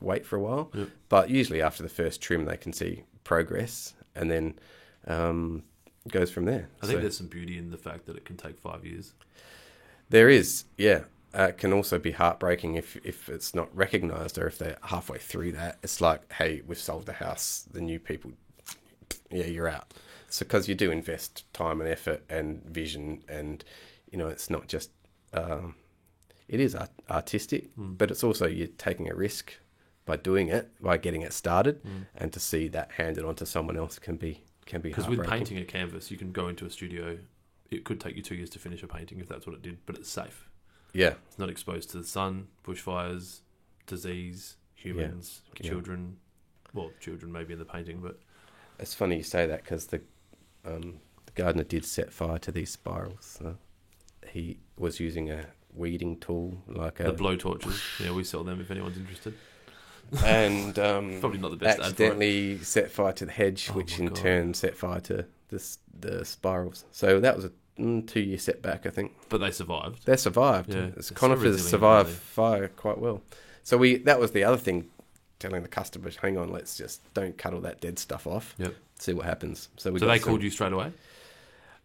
wait for a while. Yep. But usually after the first trim, they can see progress, and then it goes from there. I think there's some beauty in the fact that it can take 5 years. There is, yeah. It can also be heartbreaking if it's not recognised, or if they're halfway through that. It's like, hey, we've sold the house. The new people, yeah, you're out. So because you do invest time and effort and vision, and it's not just it is artistic, but it's also you're taking a risk by doing it, by getting it started, and to see that handed on to someone else can be Because heartbreaking. with painting a canvas, you can go into a studio. It could take you 2 years to finish a painting if that's what it did, but it's safe. Yeah, It's not exposed to the sun, bushfires, disease, humans, children. Well, children maybe in the painting, but it's funny you say that because the gardener did set fire to these spirals. He was using a weeding tool like the blow torches. Yeah, we sell them if anyone's interested. and Probably not the best ad for it. accidentally set fire to the hedge, Oh which my in God. turn set fire to the spirals. So that was 2-year setback, I think. But they survived. They survived. Yeah. It's They're conifers resilient, survive aren't they? fire quite well. So that was the other thing, telling the customers, hang on, let's just don't cut all that dead stuff off. Yep. See what happens. So They called you straight away?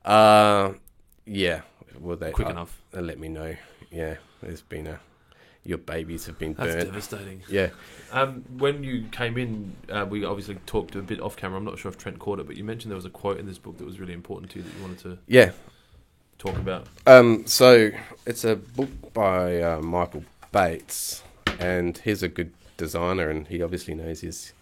Yeah. Well, Quick enough. They let me know. Yeah. There's been your babies have been That's burnt. devastating. Yeah. When you came in, we obviously talked a bit off camera. I'm not sure if Trent caught it, but you mentioned there was a quote in this book that was really important to you that you wanted to Yeah. talk about. So it's a book by Michael Bates, and he's a good designer, and he obviously knows his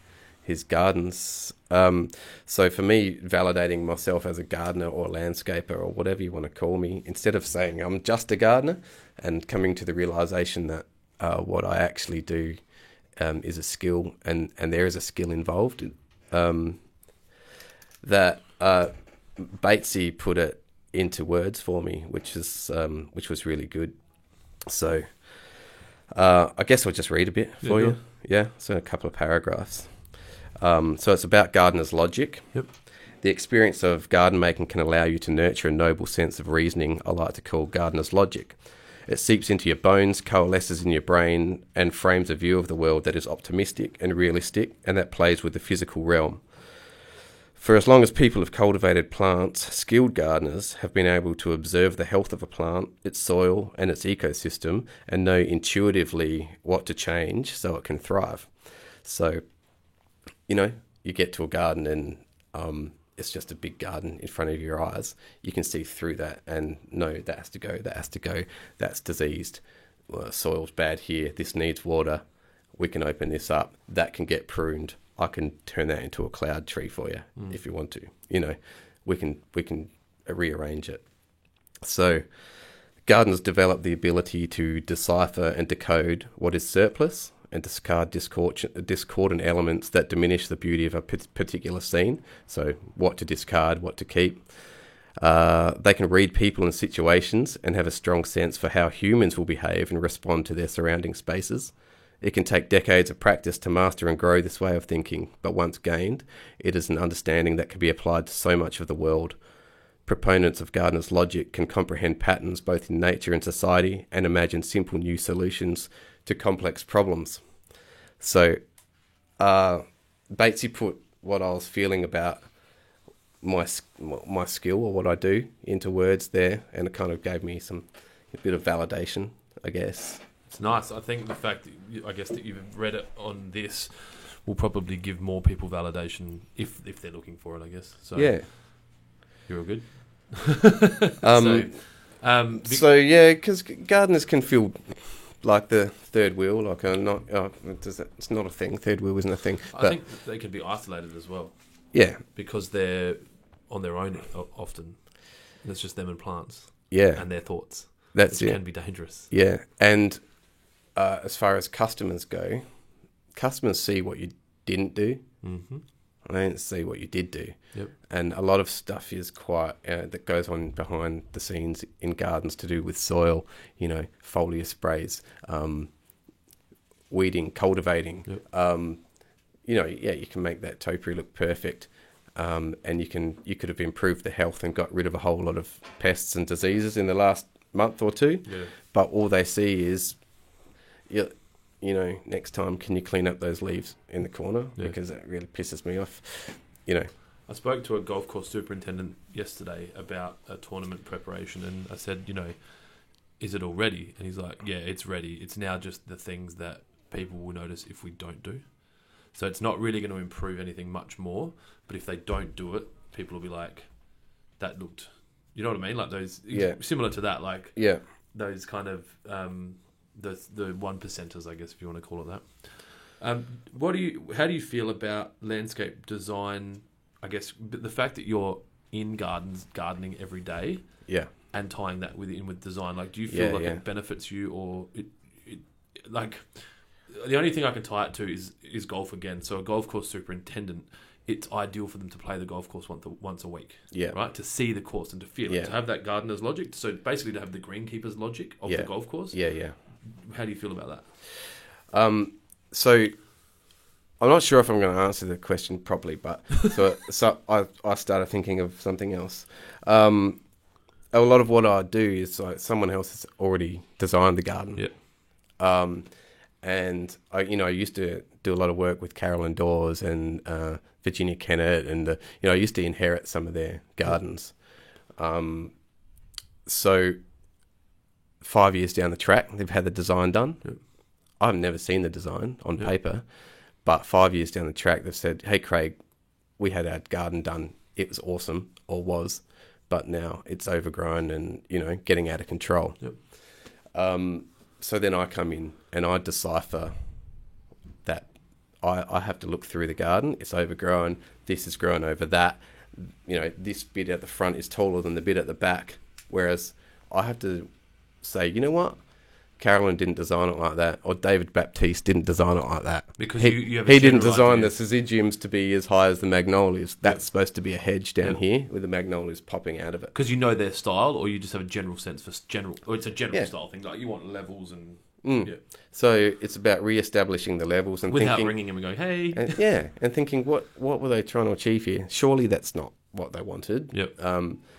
gardens. So for me, validating myself as a gardener or landscaper or whatever you want to call me, instead of saying I'm just a gardener, and coming to the realization that what I actually do is a skill, and there is a skill involved. That Batesy put it into words for me, which was really good. So I guess I'll just read a bit for you. Yeah, so a couple of paragraphs. So it's about gardener's logic. Yep. The experience of garden making can allow you to nurture a noble sense of reasoning I like to call gardener's logic. It seeps into your bones, coalesces in your brain, and frames a view of the world that is optimistic and realistic, and that plays with the physical realm. For as long as people have cultivated plants, skilled gardeners have been able to observe the health of a plant, its soil, and its ecosystem, and know intuitively what to change so it can thrive. So, you get to a garden and it's just a big garden in front of your eyes. You can see through that and know that has to go, that's diseased, soil's bad here, this needs water, we can open this up, that can get pruned, I can turn that into a cloud tree for you if you want to. We can rearrange it. So gardeners develop the ability to decipher and decode what is surplus and discard discordant elements that diminish the beauty of a particular scene. So what to discard, what to keep. They can read people and situations and have a strong sense for how humans will behave and respond to their surrounding spaces. It can take decades of practice to master and grow this way of thinking, but once gained, it is an understanding that can be applied to so much of the world. Proponents of gardener's logic can comprehend patterns both in nature and society and imagine simple new solutions to complex problems. So, Batesy put what I was feeling about my skill or what I do into words there, and it kind of gave me a bit of validation, I guess. It's nice. I think the fact that you've read it on this will probably give more people validation if they're looking for it, I guess. So Yeah. You're all good? Because gardeners can feel like the third wheel, it's not a thing. Third wheel isn't a thing. I think they can be isolated as well. Yeah. Because they're on their own often. And it's just them and plants. Yeah. And their thoughts. Which can be dangerous. Yeah. And as far as customers go, customers see what you didn't do. Mm-hmm. They don't see what you did do. Yep. And a lot of stuff is quite that goes on behind the scenes in gardens to do with soil, foliar sprays, weeding, cultivating. Yep. You can make that topiary look perfect, and you could have improved the health and got rid of a whole lot of pests and diseases in the last month or two. Yeah. But all they see is, next time, can you clean up those leaves in the corner? Yeah. Because that really pisses me off, I spoke to a golf course superintendent yesterday about a tournament preparation, and I said, is it all ready? And he's like, yeah, it's ready. It's now just the things that people will notice if we don't do. So it's not really going to improve anything much more, but if they don't do it, people will be like, that looked, you know what I mean? Like those, similar to that, like those kind of, the one percenters, I guess, if you want to call it that. How do you feel about landscape design? I guess the fact that you're in gardening every day, and tying that with design. Like, do you feel it benefits you, or like the only thing I can tie it to is golf again. So a golf course superintendent, it's ideal for them to play the golf course once a week, right? To see the course and to feel it, to have that gardener's logic. So basically, to have the greenkeeper's logic of the golf course. Yeah. How do you feel about that? So I'm not sure if I'm going to answer the question properly, but so I started thinking of something else. a lot of what I do is like someone else has already designed the garden. Yeah. And I used to do a lot of work with Carolyn Dawes and Virginia Kennett, and I used to inherit some of their gardens. So 5 years down the track, they've had the design done. Yep. I've never seen the design on paper, but 5 years down the track, they've said, "Hey, Craig, we had our garden done. It was awesome, or was, but now it's overgrown and getting out of control." Yep. So then I come in and I decipher that I have to look through the garden. It's overgrown. This is grown over that. This bit at the front is taller than the bit at the back. Whereas I have to say, you know what? Carolyn didn't design it like that, or David Baptiste didn't design it like that. Because he you have didn't design idea. the syzygiums to be as high as the magnolias. That's supposed to be a hedge down here with the magnolias popping out of it. Because you know their style, or you just have a general sense for or it's a general Yeah. style thing. Like you want levels and So it's about re-establishing the levels and without thinking, ringing them and going, "Hey." and thinking what were they trying to achieve here? Surely that's not what they wanted. Yep.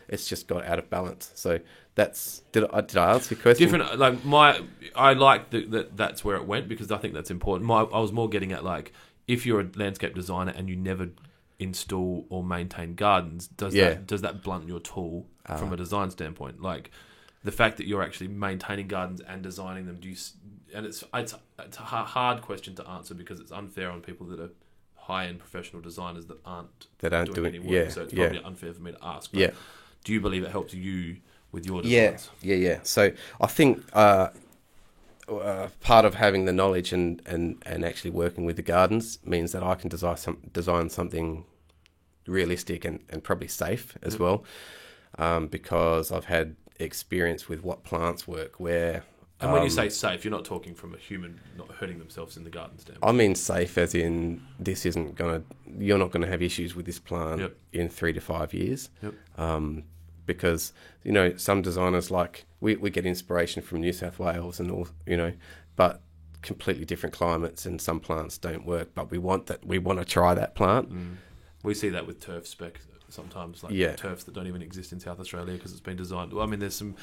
It's just got out of balance. So did I answer your question? Different. Like I like that's where it went, because I think that's important. I was more getting at, like, if you're a landscape designer and you never install or maintain gardens, does that blunt your tool from a design standpoint? Like the fact that you're actually maintaining gardens and designing them. It's a hard question to answer, because it's unfair on people that are high-end professional designers that aren't doing any work. So it's probably unfair for me to ask. But do you believe it helps you with your designs? Yeah. So I think part of having the knowledge and actually working with the gardens means that I can design something realistic and probably safe as well, because I've had experience with what plants work where. And when you say safe, you're not talking from a human not hurting themselves in the garden standpoint. I mean safe as in you're not gonna have issues with this plant in 3 to 5 years. Yep. Because some designers, like we get inspiration from New South Wales and all, but completely different climates, and some plants don't work, but we want to try that plant. We see that with turf spec sometimes, like turfs that don't even exist in South Australia because it's been designed. Well, I mean, there's some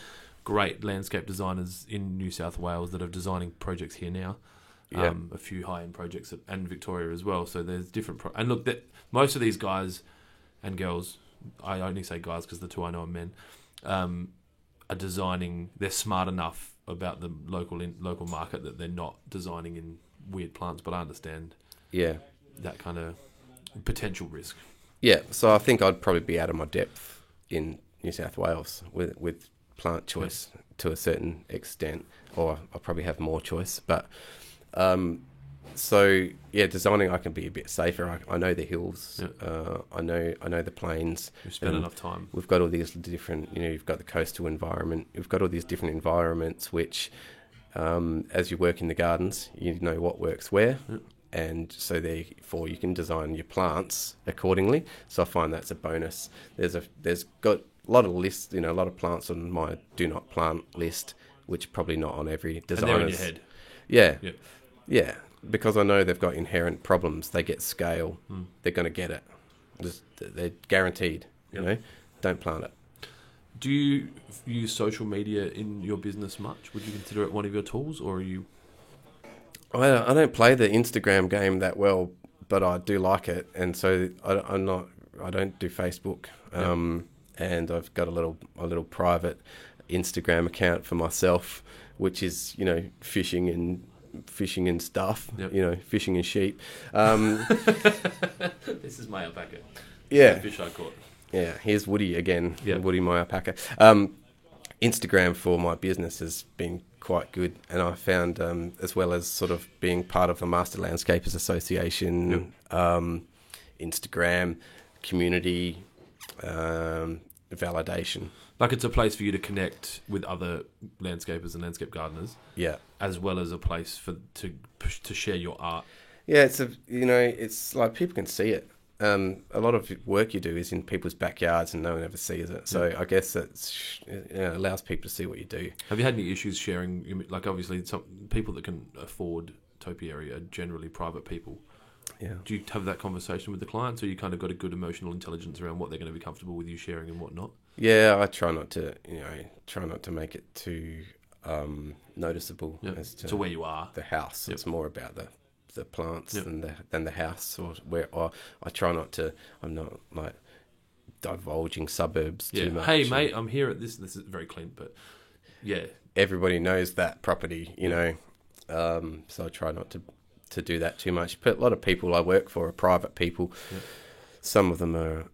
great landscape designers in New South Wales that are designing projects here now. A few high-end projects, and Victoria as well. So there's different. And look, most of these guys and girls, I only say guys because the two I know are men, are designing. They're smart enough about the local market that they're not designing in weird plants. But I understand that kind of potential risk. Yeah, so I think I'd probably be out of my depth in New South Wales with plant choice to a certain extent, or I'll probably have more choice. But designing I can be a bit safer. I know the hills. I know the plains. We've spent enough time. We've got all these different. You've got the coastal environment. We've got all these different environments which, as you work in the gardens, you know what works where. And so therefore you can design your plants accordingly. So I find that's a bonus. There's got a lot of lists, a lot of plants on my do not plant list, which probably not on every designer's. And they're in your head. Yeah, because I know they've got inherent problems. They get scale. They're going to get it. They're guaranteed. Don't plant it. Do you use social media in your business much? Would you consider it one of your tools, or are you? I don't play the Instagram game that well, but I do like it, and so I don't do Facebook, and I've got a little private Instagram account for myself, which is fishing and stuff, fishing and sheep. This is my alpaca. Yeah, the fish I caught. Yeah, here's Woody again. Yeah. Woody, my alpaca. Instagram for my business has been quite good, and I found, as well as sort of being part of the Master Landscapers Association, Instagram community, validation. Like, it's a place for you to connect with other landscapers and landscape gardeners. Yeah, as well as a place to share your art. Yeah, it's like people can see it. A lot of work you do is in people's backyards and no one ever sees it. So I guess it allows people to see what you do. Have you had any issues sharing? Like, obviously, some people that can afford topiary are generally private people. Yeah. Do you have that conversation with the clients, or you kind of got a good emotional intelligence around what they're going to be comfortable with you sharing and what not? Yeah, I try not to, make it too noticeable as to where you are. the house. Yep. It's more about the plants Yep. than the house, or I try not to. I'm not like divulging suburbs too much. Hey, mate, I'm here at this. This is very clean, but yeah, Everybody knows that property, so I try not to do that too much. But a lot of people I work for are private people. Yep. Some of them are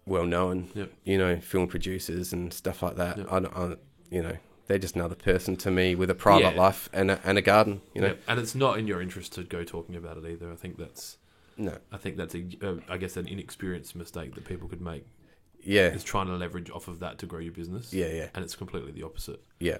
well known, Yep. film producers and stuff like that. Yep. They're just another person to me with a private life and a garden. Yep. And it's not in your interest to go talking about it either. I think that's I guess an inexperienced mistake that people could make. Yeah, Is trying to leverage off of that to grow your business. yeah. And it's completely the opposite. Yeah.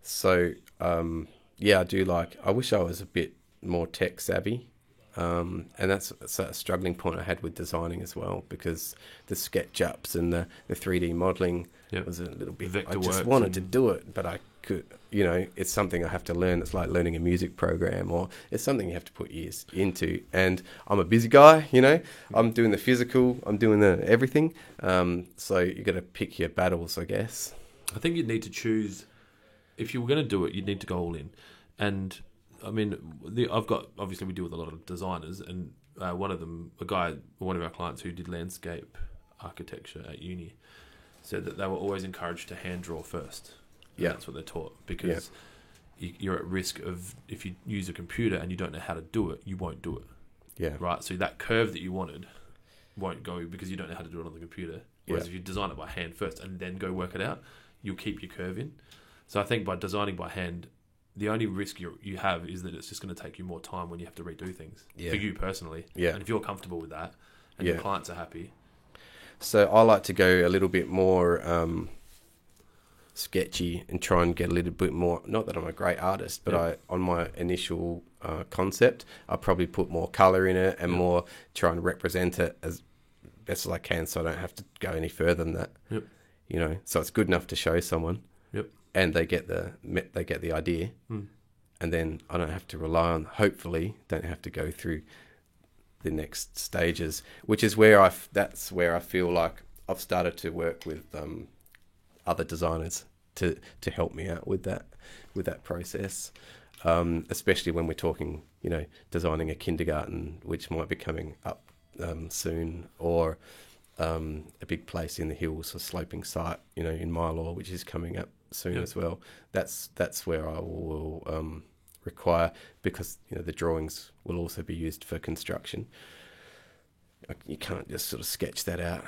So, I do I wish I was a bit more tech savvy. And that's a struggling point I had with designing as well, because the SketchUps and the 3D modelling was a little bit... I just wanted to do it, but I could... it's something I have to learn. It's like learning a music program, or it's something you have to put years into. And I'm a busy guy, I'm doing the physical, I'm doing the everything. So you got to pick your battles, I guess. I think you'd need to choose... If you were going to do it, you'd need to go all in. And... I mean, obviously we deal with a lot of designers, and one of our clients who did landscape architecture at uni said that they were always encouraged to hand draw first. Yeah, that's what they're taught, because you're at risk of, if you use a computer and you don't know how to do it, you won't do it. Yeah, right. So that curve that you wanted won't go because you don't know how to do it on the computer. Whereas if you design it by hand first and then go work it out, you'll keep your curve in. So I think by designing by hand, the only risk you have is that it's just going to take you more time when you have to redo things for you personally. Yeah. And if you're comfortable with that and your clients are happy. So I like to go a little bit more sketchy and try and get a little bit more, not that I'm a great artist, but on my initial concept, I probably put more colour in it and more try and represent it as best as I can, so I don't have to go any further than that. Yep. So it's good enough to show someone. Yep. And they get the idea, and then I don't have to rely on. Hopefully, don't have to go through the next stages, which is where that's where I feel like I've started to work with other designers to help me out with that process, especially when we're talking, designing a kindergarten, which might be coming up soon, or a big place in the hills, a sloping site, in Mylor, which is coming up soon as well. That's where I will require, because the drawings will also be used for construction. You can't just sort of sketch that out.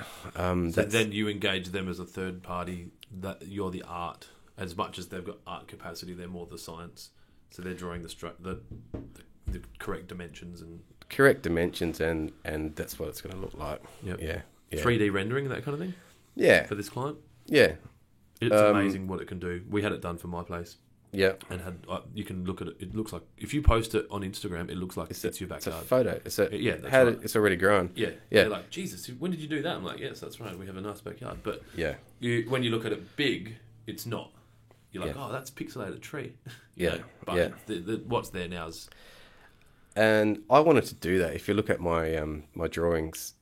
So then you engage them as a third party, that you're the art. As much as they've got art capacity, they're more the science. So they're drawing the correct dimensions and that's what it's going to look like. Yeah. 3D rendering, that kind of thing. Yeah. For this client. Yeah. It's amazing what it can do. We had it done for my place. Yeah. And you can look at it. It looks like, if you post it on Instagram, it looks like it's your backyard. It's a photo. It's already grown. Yeah. They're like, Jesus, when did you do that? I'm like, yes, that's right. We have a nice backyard. But when you look at it big, it's not. You're like, oh, that's pixelated tree. But what's there now is... And I wanted to do that. If you look at my my drawings,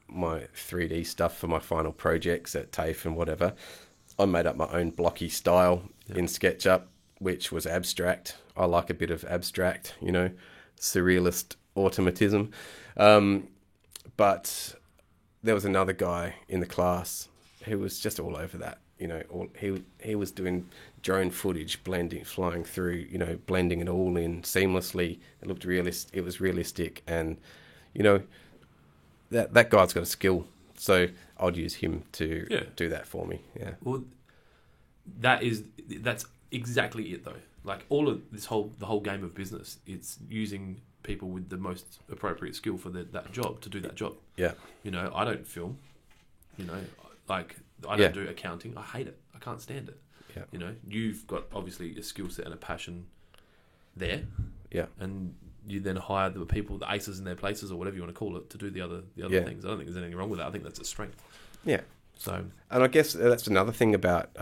my 3D stuff for my final projects at TAFE and whatever, I made up my own blocky style in SketchUp, which was abstract. I like a bit of abstract, surrealist automatism. But there was another guy in the class who was just all over that. He was doing drone footage, flying through, blending it all in seamlessly. It looked realistic. It was realistic, and that guy's got a skill. So I'd use him to do that for me. Yeah. Well, that's exactly it though. Like all of the whole game of business, it's using people with the most appropriate skill for that job to do that job. Yeah. I don't film. I don't do accounting. I hate it. I can't stand it. Yeah. You've got obviously a skill set and a passion there. Yeah. And you then hire the people, the aces in their places, or whatever you want to call it, to do the other things. I don't think there's anything wrong with that. I think that's a strength. Yeah. So, and I guess that's another thing about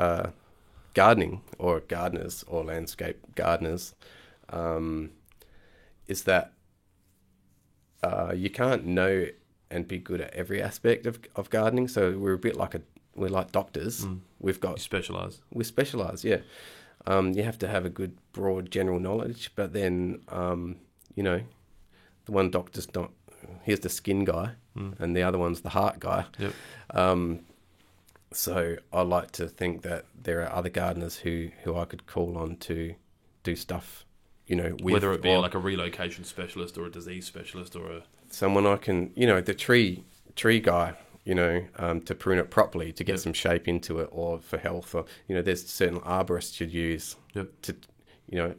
gardening, or gardeners, or landscape gardeners, is that you can't know and be good at every aspect of gardening. So we're a bit like we're like doctors. We've You got specialise. we specialise. Yeah, you have to have a good broad general knowledge, but then you know, the one doctor's not. Here's the skin guy, and the other one's the heart guy. Yep. So I like to think that there are other gardeners who I could call on to do stuff, you know, with, Whether it be or like a relocation specialist or a disease specialist or a... someone I can, you know, the tree guy, you know, to prune it properly, to get Yep. some shape into it, or for health, or, you know, there's certain arborists you'd use Yep. to, you know,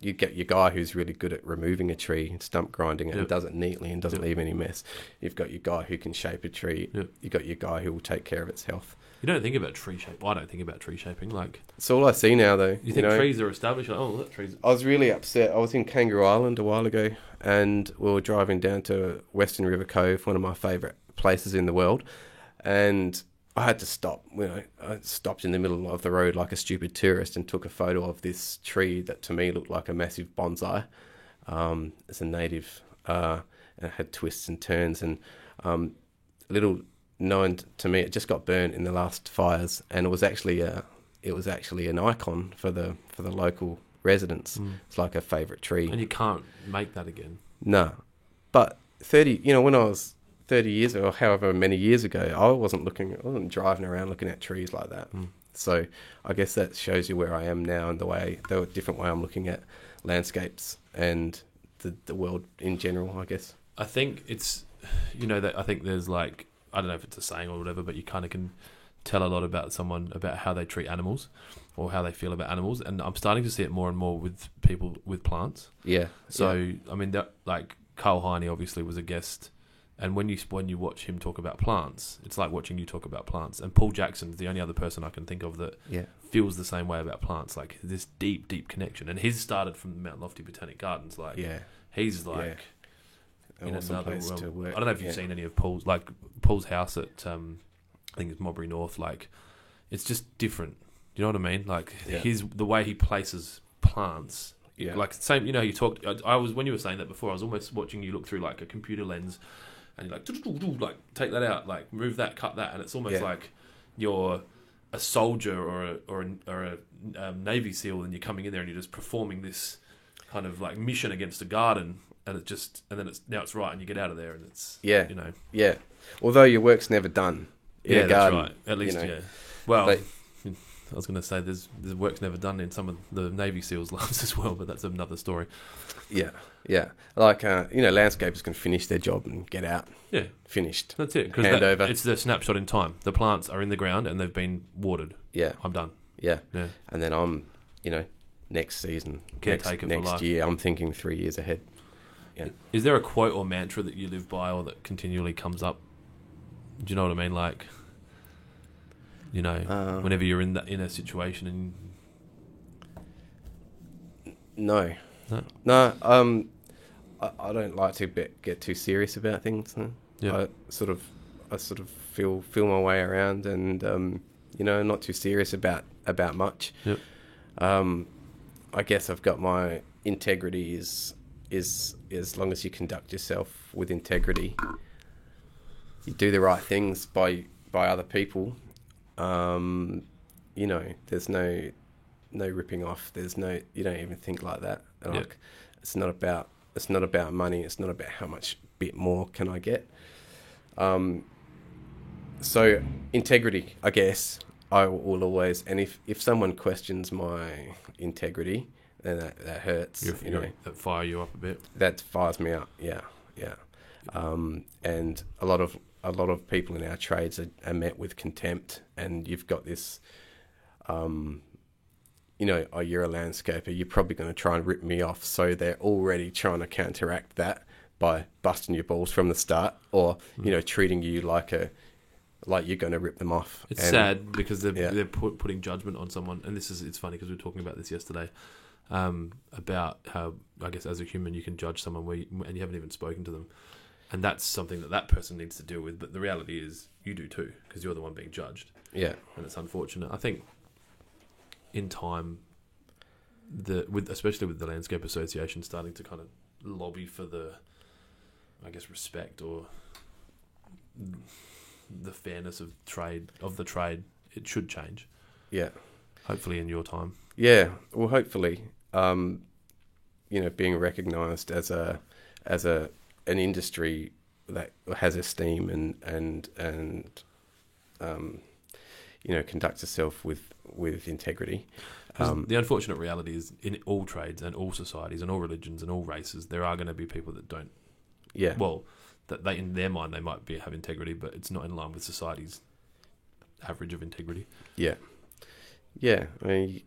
you get your guy who's really good at removing a tree and stump grinding it Yep. and does it neatly and doesn't Yep. leave any mess. You've got your guy who can shape a tree. Yep. You've got your guy who will take care of its health. You don't think about tree shape. Well, I don't think about tree shaping. Like, It's all I see now, though. you think know? trees are established? Like, oh, that tree's... I was really upset. I was in Kangaroo Island a while ago, and we were driving down to Western River Cove, one of my favourite places in the world, and I had to stop. You know, I stopped in the middle of the road like a stupid tourist and took a photo of this tree that to me looked like a massive bonsai. It's a native, and it had twists and turns, and little known to me, it just got burnt in the last fires, and it was actually an icon for the local residents. It's like a favourite tree. And you can't make that again. No, but 30. You know, when I was 30 years or however many years ago, I wasn't driving around looking at trees like that. So I guess that shows you where I am now and the different way I'm looking at landscapes and the world in general, I guess. I think it's, you know, that I think there's like, I don't know if it's a saying or whatever, but you kind of can tell a lot about someone, about how they treat animals or how they feel about animals. And I'm starting to see it more and more with people with plants. Yeah. So, I mean, that, like Carl Heine obviously was a guest. And when you watch him talk about plants, it's like watching you talk about plants. And Paul Jackson's the only other person I can think of that feels the same way about plants, like this deep, deep connection. And he's started from the Mount Lofty Botanic Gardens. Like, he's like in awesome another place realm. to work. I don't know if you've seen any of Paul's house at I think it's Mowbray North. Like, it's just different. You know what I mean? Like the way he places plants. Yeah. Like same. You know, you talked. I was when you were saying that before. I was almost watching you look through like a computer lens. And you're like, take that out, like move that, cut that, and it's almost like you're a soldier or a Navy SEAL, and you're coming in there and you're just performing this kind of like mission against a garden, and then it's right, and you get out of there, and it's you know Although your work's never done in a garden, that's right. At least you know. Well. But, I was going to say there's work's never done in some of the Navy SEALs' lives as well, but that's another story. Yeah. Like you know, landscapers can finish their job and get out. Yeah, finished. that's it. Hand over. It's the snapshot in time. The plants are in the ground and they've been watered. Yeah, I'm done. Yeah. Yeah. And then I'm, you know, next season, Caretaker for next life. year, I'm thinking 3 years ahead. Yeah. Is there a quote or mantra that you live by or that continually comes up? Do you know what I mean? Like, you know, whenever you're in a situation and No. I don't like to get too serious about things. Yeah. I sort of feel my way around, and you know, not too serious about much. Yep. I guess I've got my integrity is as long as you conduct yourself with integrity, you do the right things by other people. You know, there's no ripping off. You don't even think like that. Like, it's not about money. It's not about how much bit more can I get. So integrity, I guess, I will always. And if someone questions my integrity, then that hurts. That fire you up a bit. That fires me up. Yeah. And a lot of people in our trades are met with contempt, and you've got this. You know, oh, you're a landscaper, you're probably going to try and rip me off. So they're already trying to counteract that by busting your balls from the start, or, you know, treating you like you're going to rip them off. It's sad because they're putting judgment on someone. And it's funny because we were talking about this yesterday, about how, I guess, as a human, you can judge someone and you haven't even spoken to them. And that's something that person needs to deal with. But the reality is you do too, because you're the one being judged. Yeah. And it's unfortunate. I think in time, especially with the Landscape Association starting to kind of lobby for the I guess, respect or the fairness of the trade, it should change. Yeah. Hopefully in your time. Yeah. Well, hopefully, being recognised as an industry that has esteem and conducts itself with integrity. The unfortunate reality is in all trades and all societies and all religions and all races, there are going to be people that don't. Yeah. Well, that they in their mind they might have integrity, but it's not in line with society's average of integrity. Yeah. Yeah. I mean,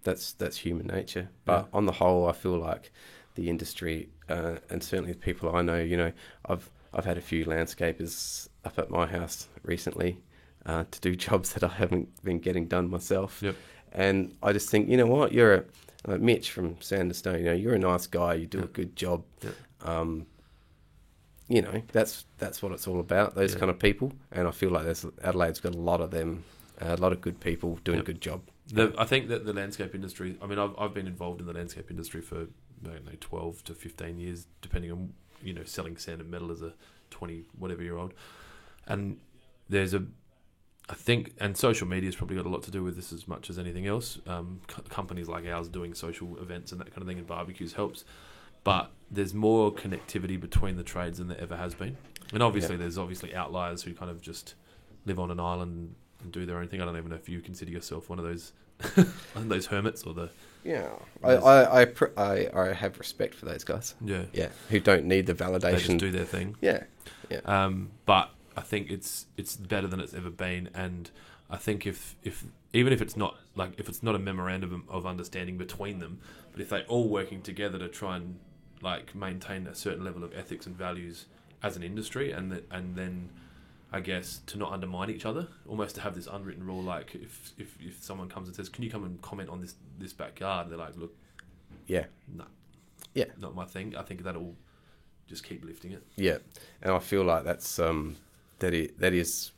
that's human nature. But on the whole, I feel like the industry and certainly the people I know, I've had a few landscapers up at my house recently to do jobs that I haven't been getting done myself. Yep. And I just think, you know what, you're Mitch from Sand and Stone. You're a nice guy. You do a good job. Yep. That's what it's all about. Those kind of people, and I feel like Adelaide's got a lot of them, a lot of good people doing a good job. I think that the landscape industry. I mean, I've been involved in the landscape industry for 12 to 15 years, depending on selling sand and metal as a 20 whatever year old, and there's I think, and social media's probably got a lot to do with this as much as anything else. Companies like ours doing social events and that kind of thing and barbecues helps. But there's more connectivity between the trades than there ever has been. And obviously there's outliers who kind of just live on an island and do their own thing. I don't even know if you consider yourself one of those those hermits or the... Yeah. I have respect for those guys. Yeah. Yeah. Who don't need the validation. They just do their thing. Yeah. Yeah. But I think it's better than it's ever been, and I think if even if it's not a memorandum of understanding between them, but if they're all working together to try and maintain a certain level of ethics and values as an industry, and then I guess to not undermine each other, almost to have this unwritten rule, like if someone comes and says, "Can you come and comment on this backyard?" They're like, "Look, yeah, no, yeah, not my thing." I think that'll just keep lifting it. Yeah, and I feel like that's that is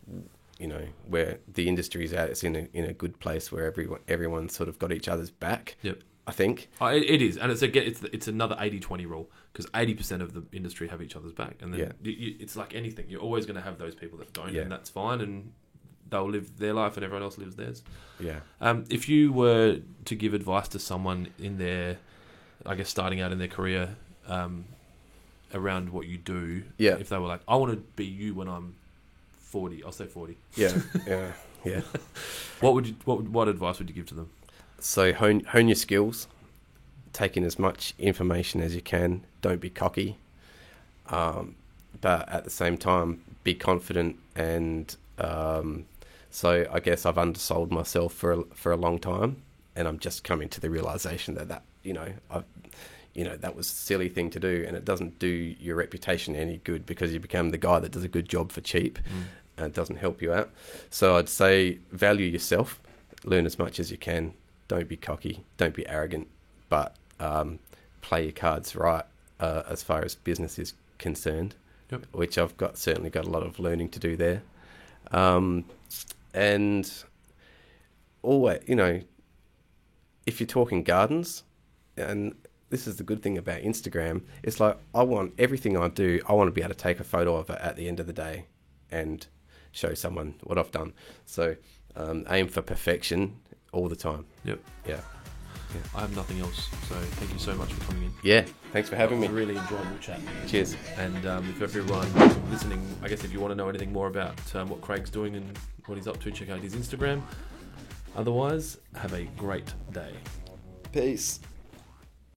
where the industry is at. It's in a good place where everyone's sort of got each other's back. Yep. I think it is, and it's another 80-20 rule, because 80% of the industry have each other's back, and then it's like anything. You're always going to have those people that don't, and that's fine, and they'll live their life, and everyone else lives theirs. Yeah. If you were to give advice to someone in their, I guess, starting out in their career, around what you do, if they were like, I want to be you when I'm 40, I'll say 40. Yeah, yeah. What advice would you give to them? So hone your skills, take in as much information as you can. Don't be cocky, but at the same time, be confident. And so I guess I've undersold myself for a long time, and I'm just coming to the realization that that was a silly thing to do, and it doesn't do your reputation any good, because you become the guy that does a good job for cheap, and it doesn't help you out. So I'd say value yourself, learn as much as you can. Don't be cocky, don't be arrogant, but play your cards right as far as business is concerned, which I've certainly got a lot of learning to do there. And always, if you're talking gardens, and this is the good thing about Instagram, it's like I want everything I do, I want to be able to take a photo of it at the end of the day and show someone what I've done. So aim for perfection all the time. Yep. Yeah. I have nothing else, so thank you so much for coming in. Yeah, thanks for having me. Really enjoyable chat. Cheers. And if everyone listening, I guess if you want to know anything more about what Craig's doing and what he's up to, check out his Instagram. Otherwise, have a great day. Peace.